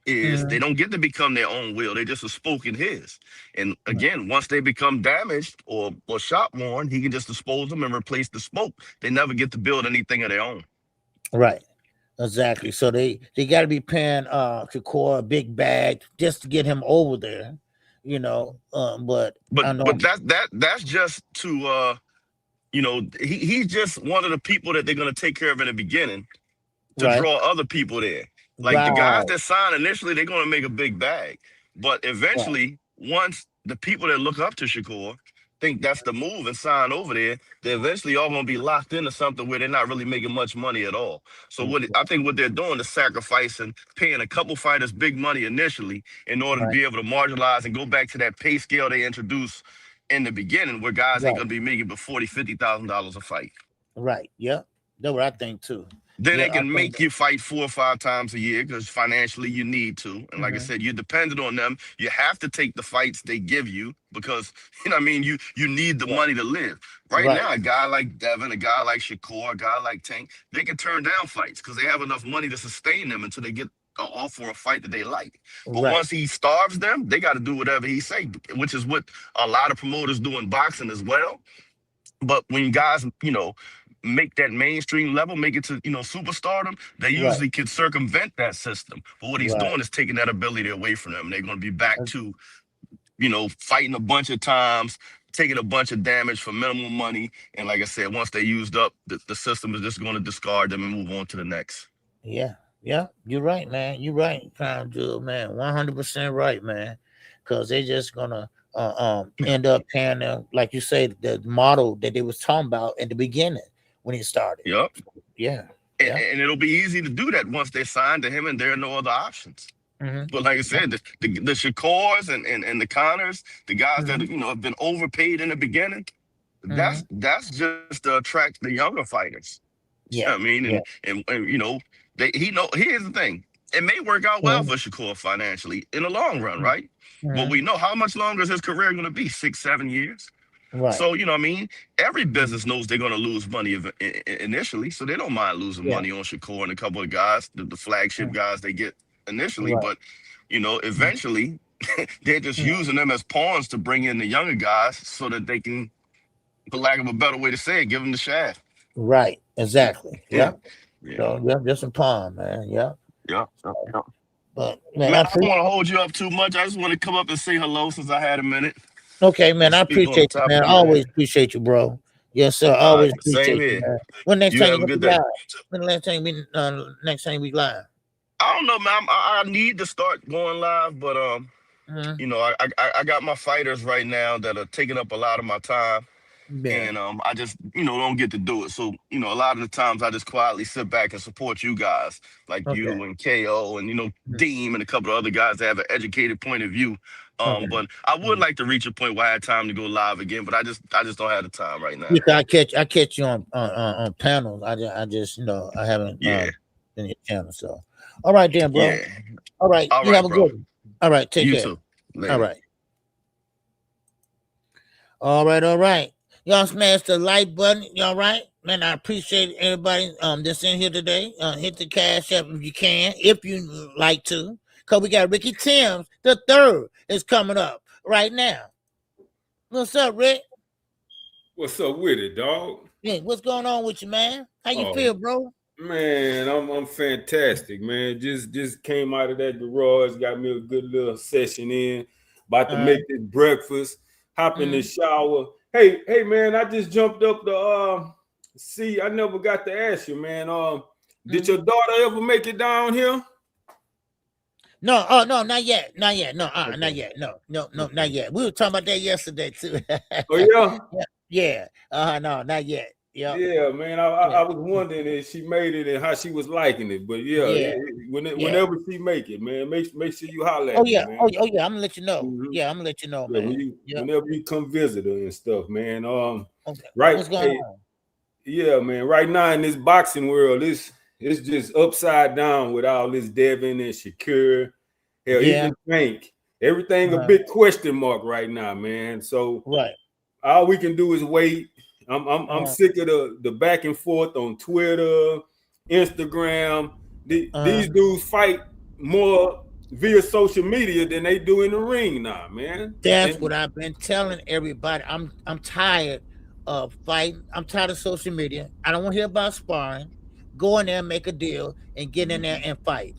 They don't get to become their own will. They just are spoken his. And again, once they become damaged or shot worn, he can just dispose them and replace the smoke. They never get to build anything of their own. Right. Exactly. So they got to be paying Shakur a big bag just to get him over there, you know. But that's just to you know, he's just one of the people that they're gonna take care of in the beginning to draw other people there. Like the guys that sign initially, they're going to make a big bag. But eventually, once the people that look up to Shakur think that's the move and sign over there, they're eventually all going to be locked into something where they're not really making much money at all. So I think what they're doing is sacrificing, paying a couple fighters big money initially in order to be able to marginalize and go back to that pay scale they introduced in the beginning, where guys ain't going to be making but $40,000, $50,000 a fight. Right. Yeah. That's what I think too. Then they can make you fight 4 or 5 times a year because financially you need to. And like I said, you're dependent on them. You have to take the fights they give you because, you know what I mean, you need the money to live. Right now, a guy like Devin, a guy like Shakur, a guy like Tank, they can turn down fights because they have enough money to sustain them until they get an offer or a fight that they like. But once he starves them, they got to do whatever he say, which is what a lot of promoters do in boxing as well. But when guys, you know, make that mainstream level, make it to, you know, superstardom, they usually can circumvent that system. But what he's doing is taking that ability away from them. They're going to be back to, you know, fighting a bunch of times, taking a bunch of damage for minimal money. And like I said, once they used up, the system is just going to discard them and move on to the next. Yeah. Yeah. You're right, man. You're right, Crown Jewel, man. 100% right, man. Because they're just going to end up paying them, like you say, the model that they was talking about at the beginning when he started. Yep. Yeah. And it'll be easy to do that once they sign to him and there are no other options. But like I said, the Shakurs and the Connors, the guys that have been overpaid in the beginning, that's just to attract the younger fighters. Yeah. I mean, and here's the thing. It may work out well for Shakur financially in the long run, right? But we know how much longer is his career going to be? 6, 7 years. Right. So, you know what I mean? Every business knows they're going to lose money initially, so they don't mind losing money on Shakur and a couple of guys, the flagship guys they get initially. But, eventually, they're just using them as pawns to bring in the younger guys so that they can, for lack of a better way to say it, give them the shaft. Right. Exactly. Yeah. So, just a palm, man. Yeah. But, man, I don't want to hold you up too much. I just want to come up and say hello since I had a minute. Okay, man. I appreciate you, man. I always appreciate you, bro. Yes, sir. Always appreciate you, man. When next time you live? When the next time we live? I don't know, man. I need to start going live, but I got my fighters right now that are taking up a lot of my time. And I just don't get to do it. So a lot of the times I just quietly sit back and support you guys, like you and KO and Deem and a couple of other guys that have an educated point of view. But I would like to reach a point where I had time to go live again, but I just don't have the time right now. I catch you on panels. I just I haven't been in your channel. So all right then, bro. Yeah. All right. You have a good one. All right, take care. Too. Later. All right. Y'all smash the like button. Y'all right? Man, I appreciate everybody that's in here today. Hit the cash app if you can, if you like to. Because we got Ricky Timms, the third, is coming up right now. What's up, Rick? What's up with it, dog? Yeah, what's going on with you, man? How you feel, bro? Man, I'm fantastic, man. Just came out of that garage, got me a good little session in. About to make this breakfast, hop in the shower. Hey, man, I just jumped up to see. I never got to ask you, man. Did your daughter ever make it down here? No, no, not yet. No, not yet. No, not yet. We were talking about that yesterday too. Oh yeah. No, not yet. Yeah, man. I was wondering if she made it and how she was liking it. But whenever she make it, man, make sure you holler at me, man. Oh yeah, I'm gonna let you know. Yeah, I'm gonna let you know, man. Whenever you come visit her and stuff, man. Right. What's going on? Yeah, man. Right now in this boxing world, it's just upside down with all this Devin and Shakur. Hell, even Tank. Everything a big question mark right now, man. So all we can do is wait. I'm sick of the back and forth on Twitter, Instagram. These dudes fight more via social media than they do in the ring now, man. That's what I've been telling everybody. I'm tired of fighting. I'm tired of social media. I don't want to hear about sparring. Go in there, make a deal, and get in there and fight.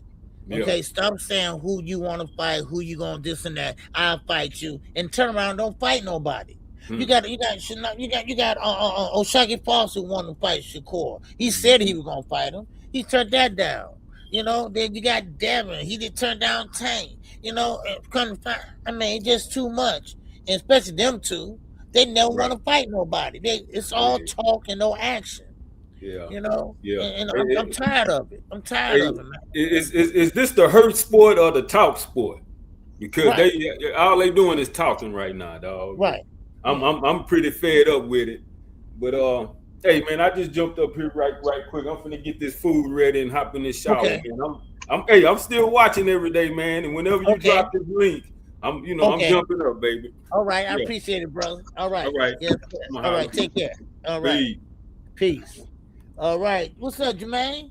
Okay, stop saying who you want to fight, who you gonna this and that. I'll fight you, and turn around, don't fight nobody. You got O'Shaggy Foster who wanted to fight Shakur. He said he was gonna fight him. He turned that down. Then you got Devin. He did turn down Tank. I mean, just too much. And especially them two. They never want to fight nobody. It's all talk and no action. And I'm tired of it. I'm tired of it, man. Is this the hurt sport or the talk sport? Because all they doing is talking right now, dog. Right. I'm pretty fed up with it. But hey man, I just jumped up here right quick. I'm finna get this food ready and hop in this shower. Okay. Man. I'm still watching every day, man. And whenever you drop this link, I'm jumping up, baby. All right, I appreciate it, brother. All right. Yes, all right, take care. All right. Peace. All right. What's up, Jermaine?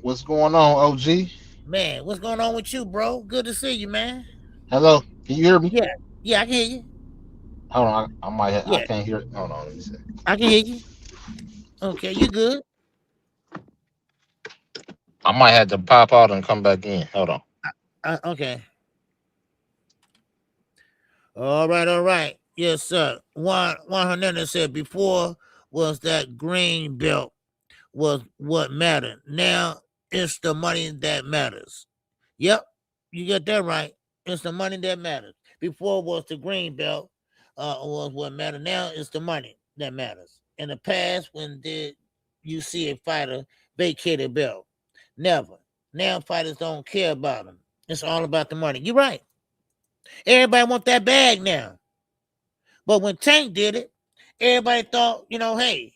What's going on, OG? Man, what's going on with you, bro? Good to see you, man. Hello. Can you hear me? Yeah, I can hear you. Hold on, I might have, I can't hear it. Hold on, let me see. I can hear you. Okay, you good? I might have to pop out and come back in. Hold on. Okay. All right. Yes, sir. Juan Hernandez said before was that green belt was what mattered. Now it's the money that matters. Yep, you get that right. It's the money that matters. Before was the green belt was what mattered. Now it's the money that matters. In the past, when did you see a fighter vacate a belt? Never. Now fighters don't care about them. It's all about the money. You're right. Everybody want that bag now. But when Tank did it, everybody thought, hey,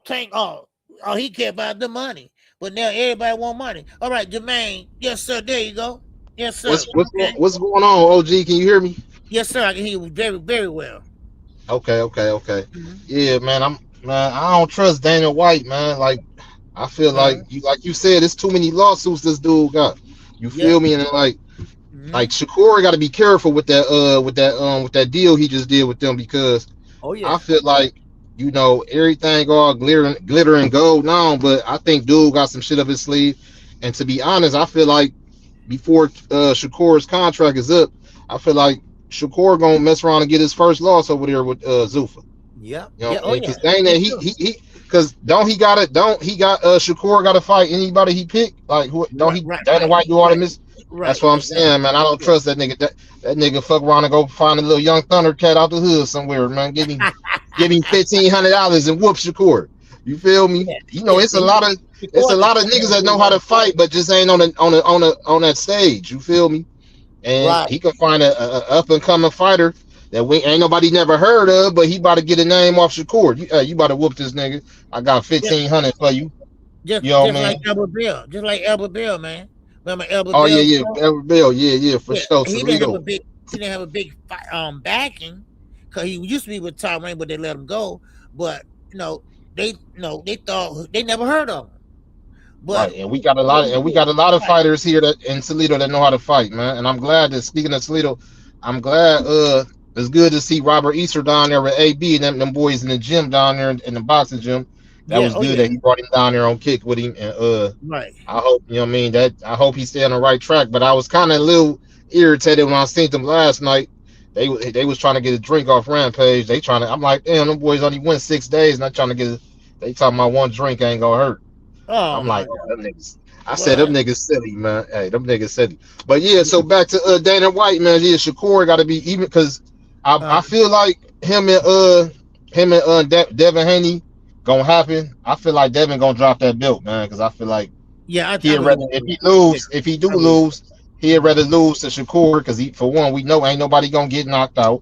Tank, he cared about the money. But now everybody want money. All right, Jermaine. Yes, sir. There you go. Yes, sir. What's going on, OG? Can you hear me? Yes, sir. I can hear you very, very well. Okay. Yeah, man. I don't trust Dana White, man. Like, I feel like you said, it's too many lawsuits this dude got. You feel me? And like Shakur got to be careful with that deal he just did with them, because I feel like everything all glitter and gold now, but I think dude got some shit up his sleeve. And to be honest, I feel like before Shakur's contract is up, I feel like Shakur gonna mess around and get his first loss over there with Zuffa. Yeah. Because Shakur got to fight anybody he picked? Like, Dana White do all the miss? That's what I'm saying, man. I don't trust that nigga. That nigga fuck around and go find a little young Thundercat out the hood somewhere, man. Give him $1,500 and whoop Shakur. You feel me? It's a lot of niggas that know how to fight, but just ain't on that stage. You feel me? And he can find a up and coming fighter that ain't nobody never heard of, but he about to get a name off Shakur. You about to whoop this nigga. I got $1,500 for you. Just like Albert Bill, man. Remember Albert Bill? Oh yeah, Albert Bill, yeah, for sure. He didn't have a big backing, because he used to be with Tom Rain, but they let him go. But they thought they never heard of him. But and we got a lot of fighters here in Toledo that know how to fight, man. And I'm glad that, speaking of Toledo, I'm glad it's good to see Robert Easter down there with AB and them boys in the gym down there in the boxing gym. That was good that he brought him down there on kick with him. And I hope, I hope he stay on the right track. But I was kind of a little irritated when I seen them last night. They was trying to get a drink off Rampage. I'm like, damn, them boys only went 6 days, not trying to get they talking about one drink ain't gonna hurt. I'm like, them niggas. I said them niggas silly, man. Hey, them niggas silly. But yeah, so back to Dana White, man. Yeah, Shakur got to be even, because I feel like him and Devin Haney gonna happen. I feel like Devin gonna drop that belt, man, because I feel like if he do lose, he'd rather lose to Shakur, because for one, we know ain't nobody gonna get knocked out.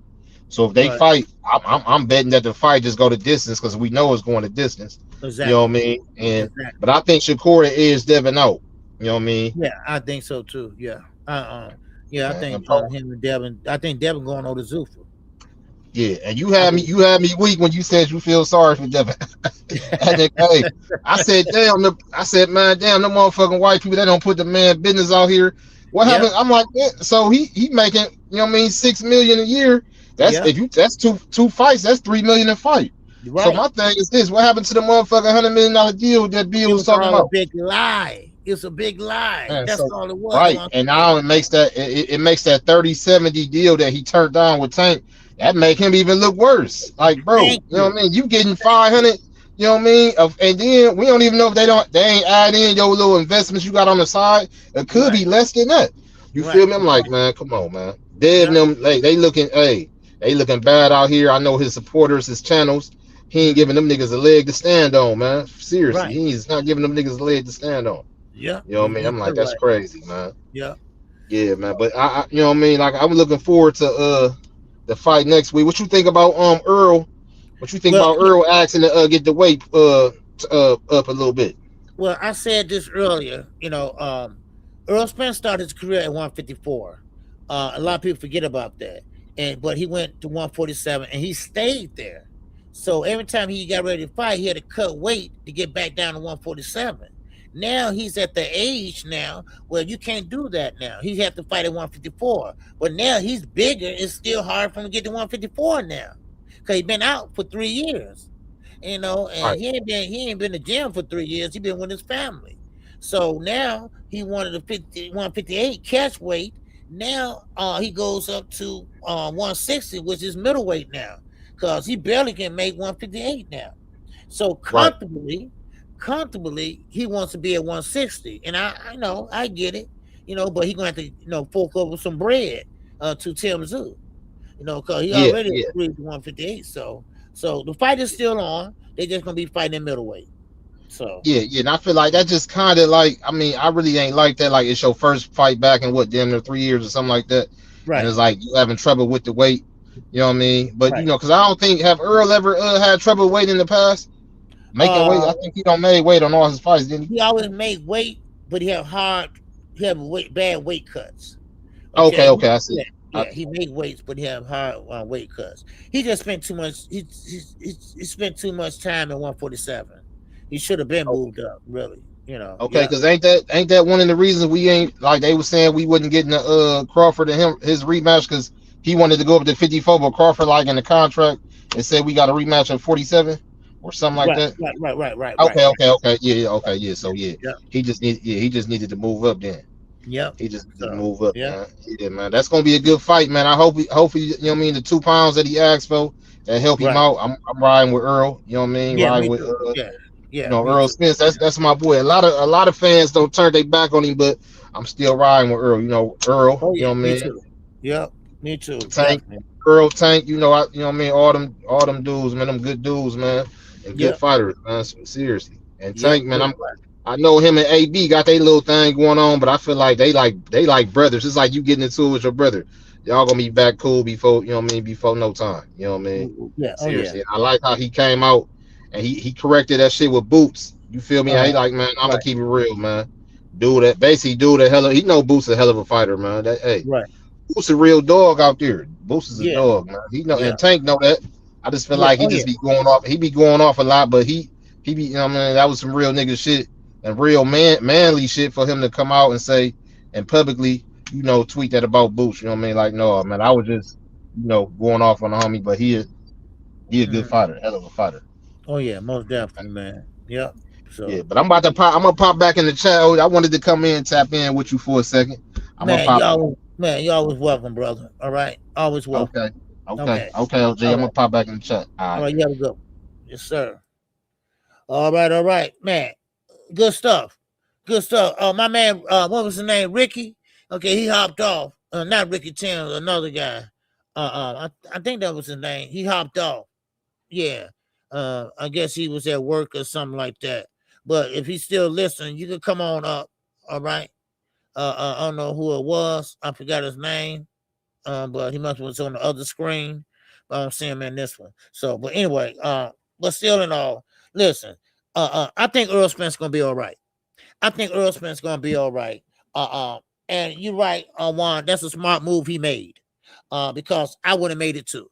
So if they fight, I'm betting that the fight just go to distance, because we know it's going to distance. Exactly. You know what I mean? But I think Shakur is Devin out. You know what I mean? Yeah, I think so too. Yeah. I think him and Devin. I think Devin going over to Zuffa. Yeah, and you had me weak when you said you feel sorry for Devin. I said, damn, them motherfucking white people, they don't put the man business out here. What happened? I'm like, so he making, $6 million a year. That's two fights, that's $3 million a fight. Right. So my thing is this: what happened to the motherfucking $100 million deal that Bill was talking about? Big lie. It's a big lie. Man, that's all it was. Right, and now it makes that 30-70 deal that he turned down with Tank. That make him even look worse. Like, bro, you know what I mean? You getting 500, you know what I mean? And then we don't even know if they ain't add in your little investments you got on the side. It could be less than that. You feel me? I'm like, man, come on, man. Them, they looking bad out here. I know his supporters, his channels. He ain't giving them niggas a leg to stand on, man. Seriously, he's not giving them niggas a leg to stand on. Yeah, you know what I mean? I'm like, that's crazy, man. Yeah, man. But I you know what I mean? Like, I'm looking forward to the fight next week. What you think about Earl? What you think about Earl asking to get the weight up a little bit? Well, I said this earlier. Earl Spence started his career at 154. A lot of people forget about that. But he went to 147 and he stayed there. So every time he got ready to fight, he had to cut weight to get back down to 147. Now he's at the age now where you can't do that now. He have to fight at 154. But now he's bigger. It's still hard for him to get to 154 now, because he's been out for 3 years. And he ain't been to gym for 3 years. He been with his family. So now he wanted a 158 catch weight. Now he goes up to 160, which is middleweight now, because he barely can make 158 now. So comfortably, he wants to be at 160. And I know, I get it, but he gonna have to, fork over some bread to Tim Tszyu, because he already agreed to 158. So the fight is still on. They just gonna be fighting in middleweight. So yeah, and I feel like that just kind of like, I mean, I really ain't like that. Like, it's your first fight back in what, damn near 3 years or something like that, and it's like you having trouble with the weight. You know what I mean? But you know, because I don't think have Earl ever had trouble weight in the past, making weight. I think he don't made weight on all his fights, didn't he? He always made weight, but he had bad weight cuts. Okay, I see. Yeah, he made weights, but he had hard weight cuts. He just spent too much. He spent too much time at 147. He should have been moved up, really. You know. Okay, because ain't that one of the reasons we ain't, like they were saying, we wouldn't get the Crawford and his rematch because he wanted to go up to 54, but Crawford, like in the contract, it said we got a rematch at 47 or something like that. Right. Okay, yeah. So he just needed to move up then. Yep. He just needed to move up. Yeah, man. That's gonna be a good fight, man. I hopefully, you know what I mean, the 2 pounds that he asked for that help him out. I'm riding with Earl. You know what I mean? Yeah, riding with you know, Earl Spence. That's my boy. A lot of fans don't turn their back on him, but I'm still riding with Earl. You know, Earl. You know what I mean? Me too. Yep, me too. Tank, Earl, Tank. You know what I mean? All them dudes, man. Them good dudes, man, and good fighters, man. Seriously. And Tank, man, I know him and AB got their little thing going on, but I feel like they like brothers. It's like you getting into it with your brother. Y'all gonna be back cool before, you know what I mean, before no time. You know what I mean? Yeah. Seriously. I like how he came out and he corrected that shit with Boots. You feel me? He like, man, I'm gonna keep it real, man. Dude, he know Boots a hell of a fighter, man. Boots a real dog out there. Boots is a dog, man. He know, and Tank know that. I just feel like he just be going off. He be going off a lot, but he be, you know what I mean, that was some real nigga shit and real manly shit for him to come out and say and publicly, you know, tweet that about Boots. You know what I mean? Like, no, man, I was just, you know, going off on the homie, but he a good fighter, hell of a fighter. Oh yeah, most definitely, man. Yep. So yeah, but I'm gonna pop back in the chat. I wanted to come in and tap in with you for a second. You always welcome, brother. All right, always welcome. Okay, LG. I'm gonna pop back in the chat. All right, you have a good one. Yes, sir. All right, man. Good stuff. My man, what was his name? Ricky. Okay, he hopped off. Not Ricky Tim, another guy. I think that was his name. He hopped off. Yeah. I guess he was at work or something like that. But if he's still listening, you can come on up. All right. I don't know who it was. I forgot his name. But he must have was on the other screen. But I don't see him in this one. So, but anyway, but still in all, listen. I think Earl Spence gonna be all right. And you're right, Juan. That's a smart move he made. Because I would have made it too.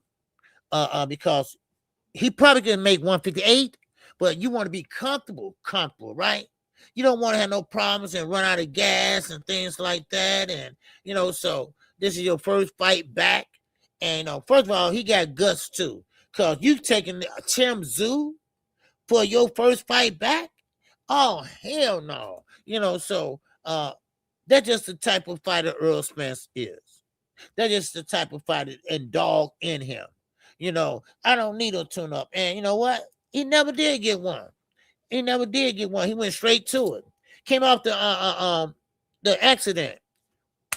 Because he probably could make 158, but you want to be comfortable, right? You don't want to have no problems and run out of gas and things like that. And you know, so this is your first fight back. And first of all, he got guts too, because you taking Tim Tszyu for your first fight back. Oh hell no! You know, so that's just the type of fighter Earl Spence is. That's just the type of fighter and dog in him. You know, I don't need a tune-up. And you know what? He never did get one. He went straight to it. Came off the accident.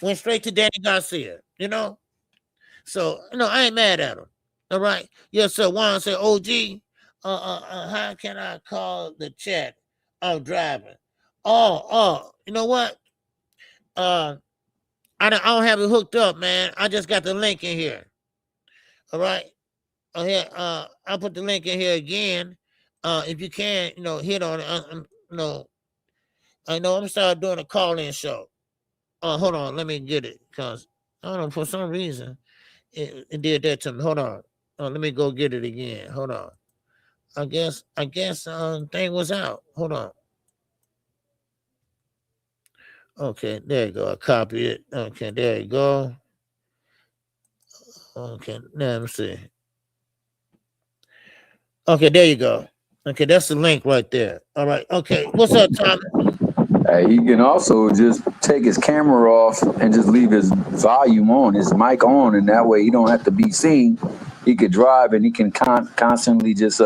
Went straight to Danny Garcia, you know? So, you know, I ain't mad at him. All right? Yes, sir. Juan said, OG, how can I call the chat? I'm driving. You know what? I don't have it hooked up, man. I just got the link in here. All right? I'll put the link in here again. If you can, you know, hit on it. You know, I know I'm gonna start doing a call-in show. Hold on, let me get it, because I don't know, for some reason it did that to me. Hold on. Let me go get it again. Hold on. I guess thing was out. Hold on. Okay, there you go. I copy it. Okay, there you go. Okay, now let me see. Okay, there you go. Okay, that's the link right there. All right. Okay, what's up, Tommy? He can also just take his camera off and just leave his volume on, his mic on, and that way he don't have to be seen. He could drive and he can constantly just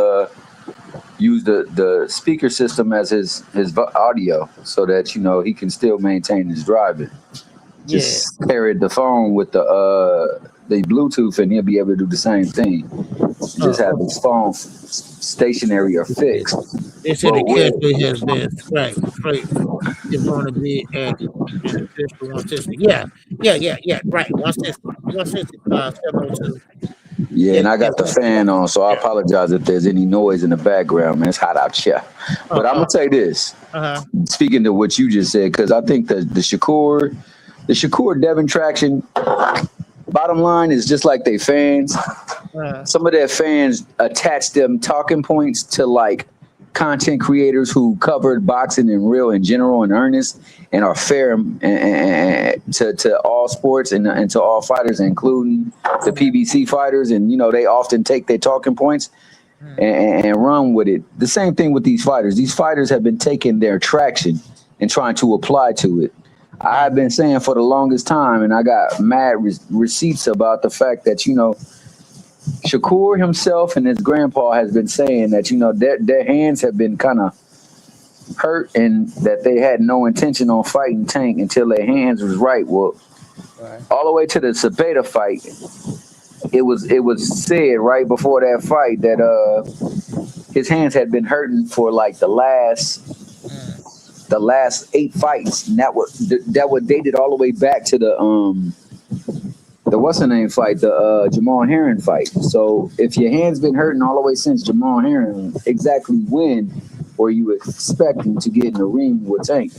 use the speaker system as his audio, so that, you know, he can still maintain his driving. Just carry the phone with the they Bluetooth, and he'll be able to do the same thing. Just have his phone stationary or fixed. They said the character has been scratched. It's going to be an official 160. Yeah. Right. 160. 702. Yeah, and I got the fan on, so I apologize if there's any noise in the background, man. It's hot out here. But I'm gonna say this. Speaking to what you just said, because I think the Shakur Devin traction, bottom line is just like they fans. Some of their fans attach them talking points to like content creators who covered boxing in real, in general, in earnest, and are fair and to all sports and to all fighters, including the PBC fighters. And, you know, they often take their talking points and run with it. The same thing with these fighters. These fighters have been taking their traction and trying to apply to it. I've been saying for the longest time, and I got mad receipts about the fact that, you know, Shakur himself and his grandpa has been saying that, you know, their hands have been kind of hurt and that they had no intention on fighting Tank until their hands was right. Well, all the way to the Cepeda fight, it was said right before that fight that his hands had been hurting for like the last 8 fights, and that were dated all the way back to the what's the name fight, the Jamal Herring fight. So if your hand's been hurting all the way since Jamal Herring, exactly when were you expecting to get in the ring with Tank?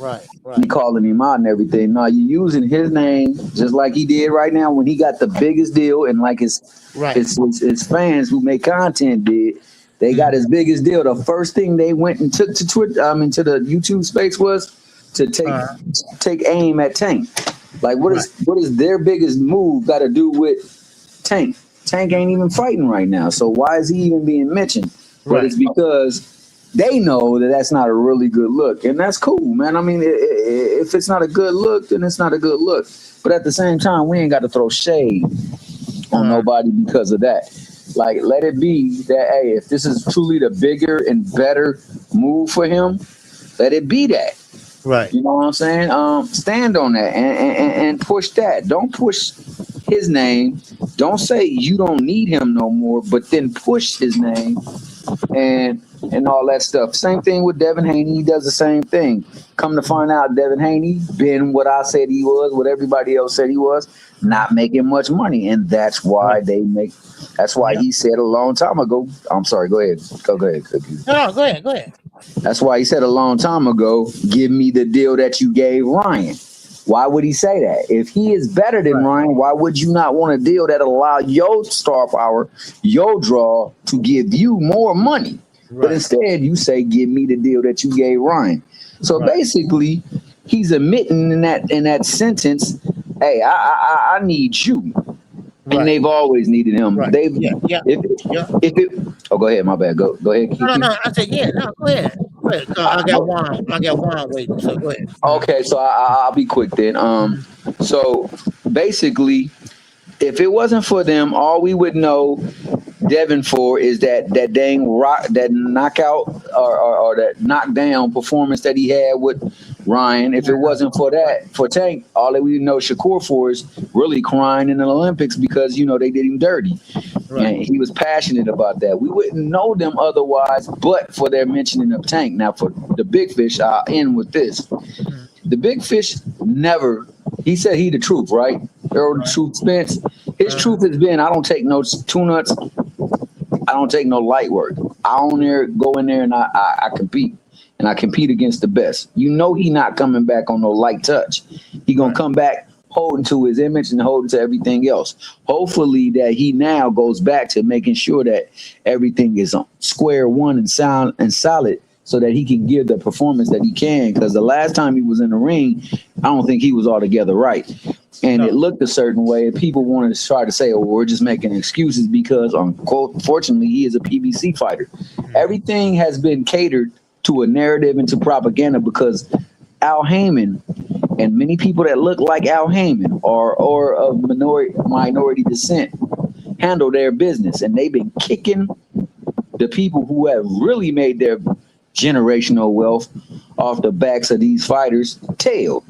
Right. You calling him out and everything. No, you're using his name just like he did right now when he got the biggest deal, and like his fans who make content did. They got his biggest deal. The first thing they went and took to Twitter, into the YouTube space was to take aim at Tank. Like, what is their biggest move got to do with Tank? Tank ain't even fighting right now, so why is he even being mentioned? But it's because they know that that's not a really good look, and that's cool, man. I mean, if it's not a good look, then it's not a good look. But at the same time, we ain't got to throw shade on nobody because of that. Like, let it be that, hey, if this is truly the bigger and better move for him, let it be that. Right. You know what I'm saying? Stand on that and push that. Don't push his name. Don't say you don't need him no more, but then push his name and all that stuff. Same thing with Devin Haney. He does the same thing. Come to find out, Devin Haney been what I said he was, what everybody else said he was, not making much money. And that's why that's why he said a long time ago. I'm sorry, go ahead. Go ahead, Cookie. No, go ahead. That's why he said a long time ago, give me the deal that you gave Ryan. Why would he say that? If he is better than Ryan, why would you not want a deal that allow your star power, your draw, to give you more money? But instead, you say, give me the deal that you gave Ryan. So basically, he's admitting in that sentence, hey, I need you. And they've always needed him. Right. Oh, go ahead. My bad. Go ahead. No. I said, go ahead. I got one waiting. So go ahead. Okay, so I'll be quick then. So basically, if it wasn't for them, all we would know Devin for is that dang that knockout or that knockdown performance that he had with Ryan. If it wasn't for that, for Tank, all that we know Shakur for is really crying in the Olympics because, you know, they did him dirty. And he was passionate about that. We wouldn't know them otherwise, but for their mentioning of Tank. Now, for the big fish, I'll end with this. The big fish never, he said he the truth, right? Earl the truth, Spence. His truth has been, I don't take no two-nuts. I don't take no light work. I go in there and I compete. And I compete against the best. You know he not coming back on no light touch. He going to come back holding to his image and holding to everything else. Hopefully that he now goes back to making sure that everything is on square one and sound and solid so that he can give the performance that he can. Because the last time he was in the ring, I don't think he was altogether right. And it looked a certain way. And people wanted to try to say, oh, we're just making excuses because, unfortunately, he is a PBC fighter. Everything has been catered to a narrative and to propaganda because Al Heyman and many people that look like Al Heyman or of minority descent handle their business. And they've been kicking the people who have really made their generational wealth off the backs of these fighters' tail.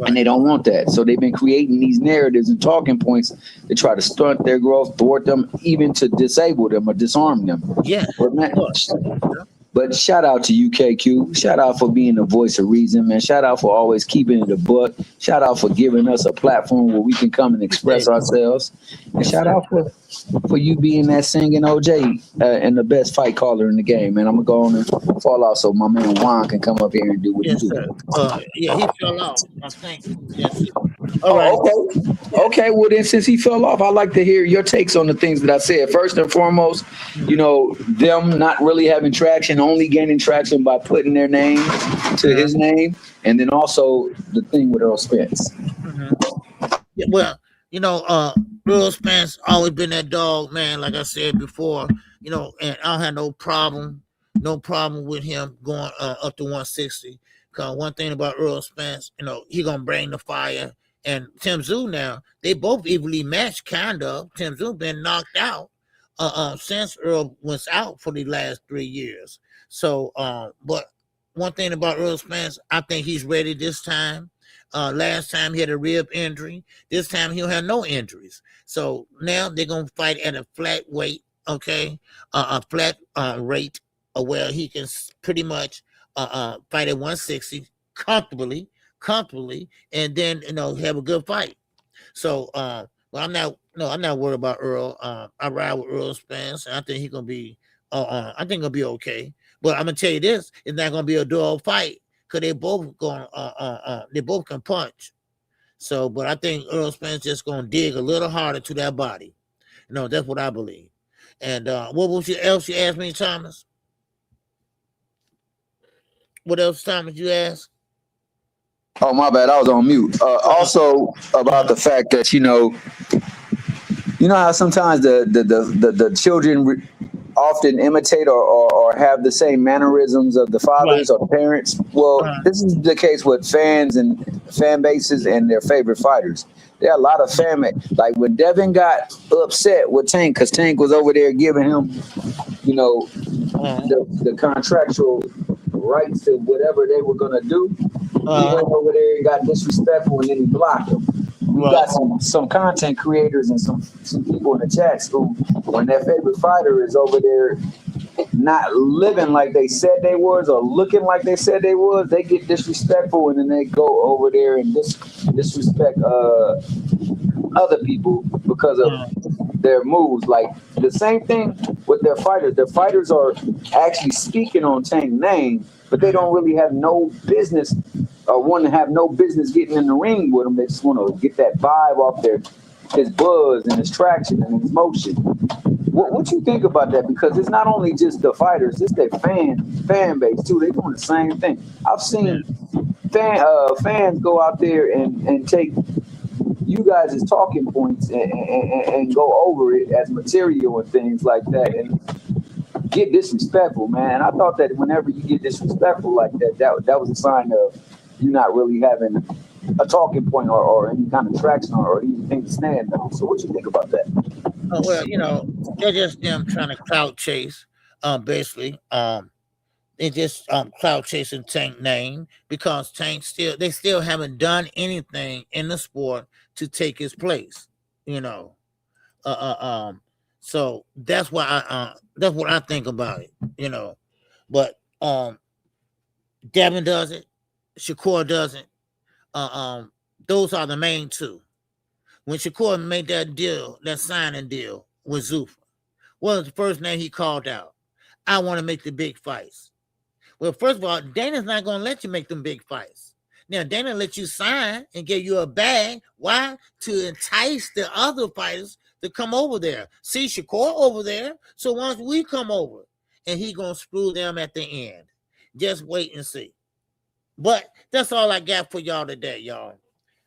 And they don't want that. So they've been creating these narratives and talking points to try to stunt their growth, thwart them, even to disable them or disarm them. Yeah. But shout out to UKQ. Shout out for being the voice of reason, man. Shout out for always keeping it a buck. Shout out for giving us a platform where we can come and express ourselves. And shout out for you being that singing OJ and the best fight caller in the game, man. I'm gonna go on and fall off so my man Juan can come up here and do what he do. Yeah, he fell off, I think. Yes. All right. Okay. Well, then, since he fell off, I'd like to hear your takes on the things that I said. First and foremost, you know, them not really having traction, only gaining traction by putting their name to his name, and then also the thing with Earl Spence. Yeah, well, you know, Earl Spence always been that dog, man. Like I said before, you know, and I don't have no problem with him going up to 160. Cause one thing about Earl Spence, you know, he gonna bring the fire. And Tim Tszyu now, they both evenly matched, kind of. Tim Tszyu been knocked out since Earl was out for the last 3 years. So, but one thing about Earl Spence, I think he's ready this time. Last time he had a rib injury. This time he'll have no injuries. So now they're gonna fight at a flat weight, okay, a flat rate, where he can pretty much fight at 160 comfortably, and then, you know, have a good fight. So well, I'm not worried about Earl. I ride with Earl Spence, and I think he's gonna be gonna be okay. But I'm gonna tell you this, it's not gonna be a dull fight, because they both can punch. So, but I think Earl Spence just gonna dig a little harder to that body. You know, that's what I believe. And what was else you asked me, Thomas? What else, Thomas, you asked? Oh, my bad. I was on mute. Also about the fact that, you know how sometimes the children often imitate or have the same mannerisms of the fathers or the parents. Well, this is the case with fans and fan bases and their favorite fighters. There are a lot of like when Devin got upset with Tank, because Tank was over there giving him, you know, the contractual rights to whatever they were gonna do. He went over there and got disrespectful, and then he blocked him. We got some content creators and some people in the chats who, when their favorite fighter is over there not living like they said they was or looking like they said they was, they get disrespectful, and then they go over there and disrespect other people because of their moves. Like the same thing with their fighters. Their fighters are actually speaking on Tank's name, but they don't really have no business or want to have no business getting in the ring with him. They just want to get that vibe off his buzz and his traction and his motion. What you think about that? Because it's not only just the fighters, it's their fan base too. They're doing the same thing. I've seen fans go out there and take you guys' talking points and go over it as material and things like that, and get disrespectful, man. I thought that whenever you get disrespectful like that was a sign of you not really having a talking point or any kind of traction or anything to stand on. So what you think about that? Oh, well, you know, they're just them trying to clout chase, basically. They just clout chasing Tank name, because Tank they still haven't done anything in the sport to take his place, you know. So that's why that's what I think about it, you know. But Devin does it, Shakur doesn't. Those are the main two. When Shakur made that deal, that signing deal with Zuffa, what was the first name he called out? I want to make the big fights. Well, first of all, Dana's not going to let you make them big fights. Now, Dana let you sign and give you a bag. Why? To entice the other fighters to come over there. See Shakur over there. So once we come over, and he going to screw them at the end. Just wait and see. But that's all I got for y'all today, y'all.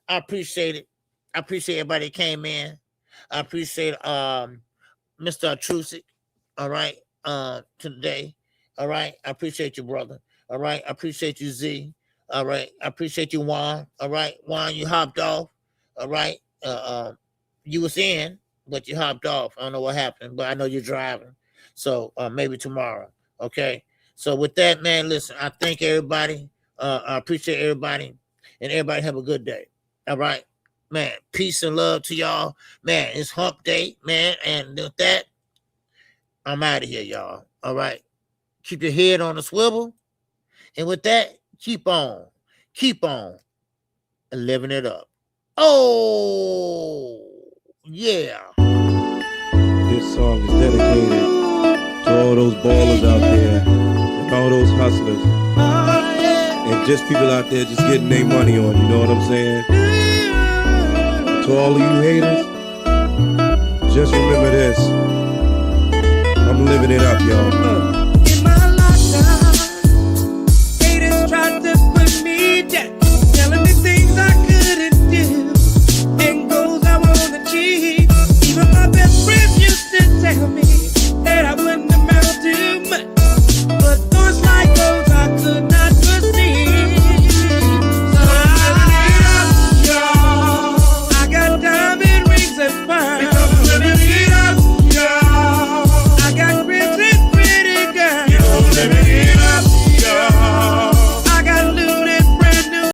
I appreciate it. I appreciate everybody that came in. I appreciate Mr. Trusik, all right, today. All right. I appreciate you, brother. All right. I appreciate you, Z. All right. I appreciate you, Juan. All right. Juan, you hopped off. All right. You was in, but you hopped off. I don't know what happened, but I know you're driving. So maybe tomorrow. Okay. So with that, man, listen, I thank everybody. I appreciate everybody. and everybody have a good day. All right, man. Peace and love to y'all, man. It's hump day, man, and with that, I'm out of here, y'all. All right, keep your head on a swivel, and with that, keep on living it up. Oh, yeah. This song is dedicated to all those ballers out there and all those hustlers and just people out there just getting their money on, you know what I'm saying? To all of you haters, just remember this. I'm living it up, y'all.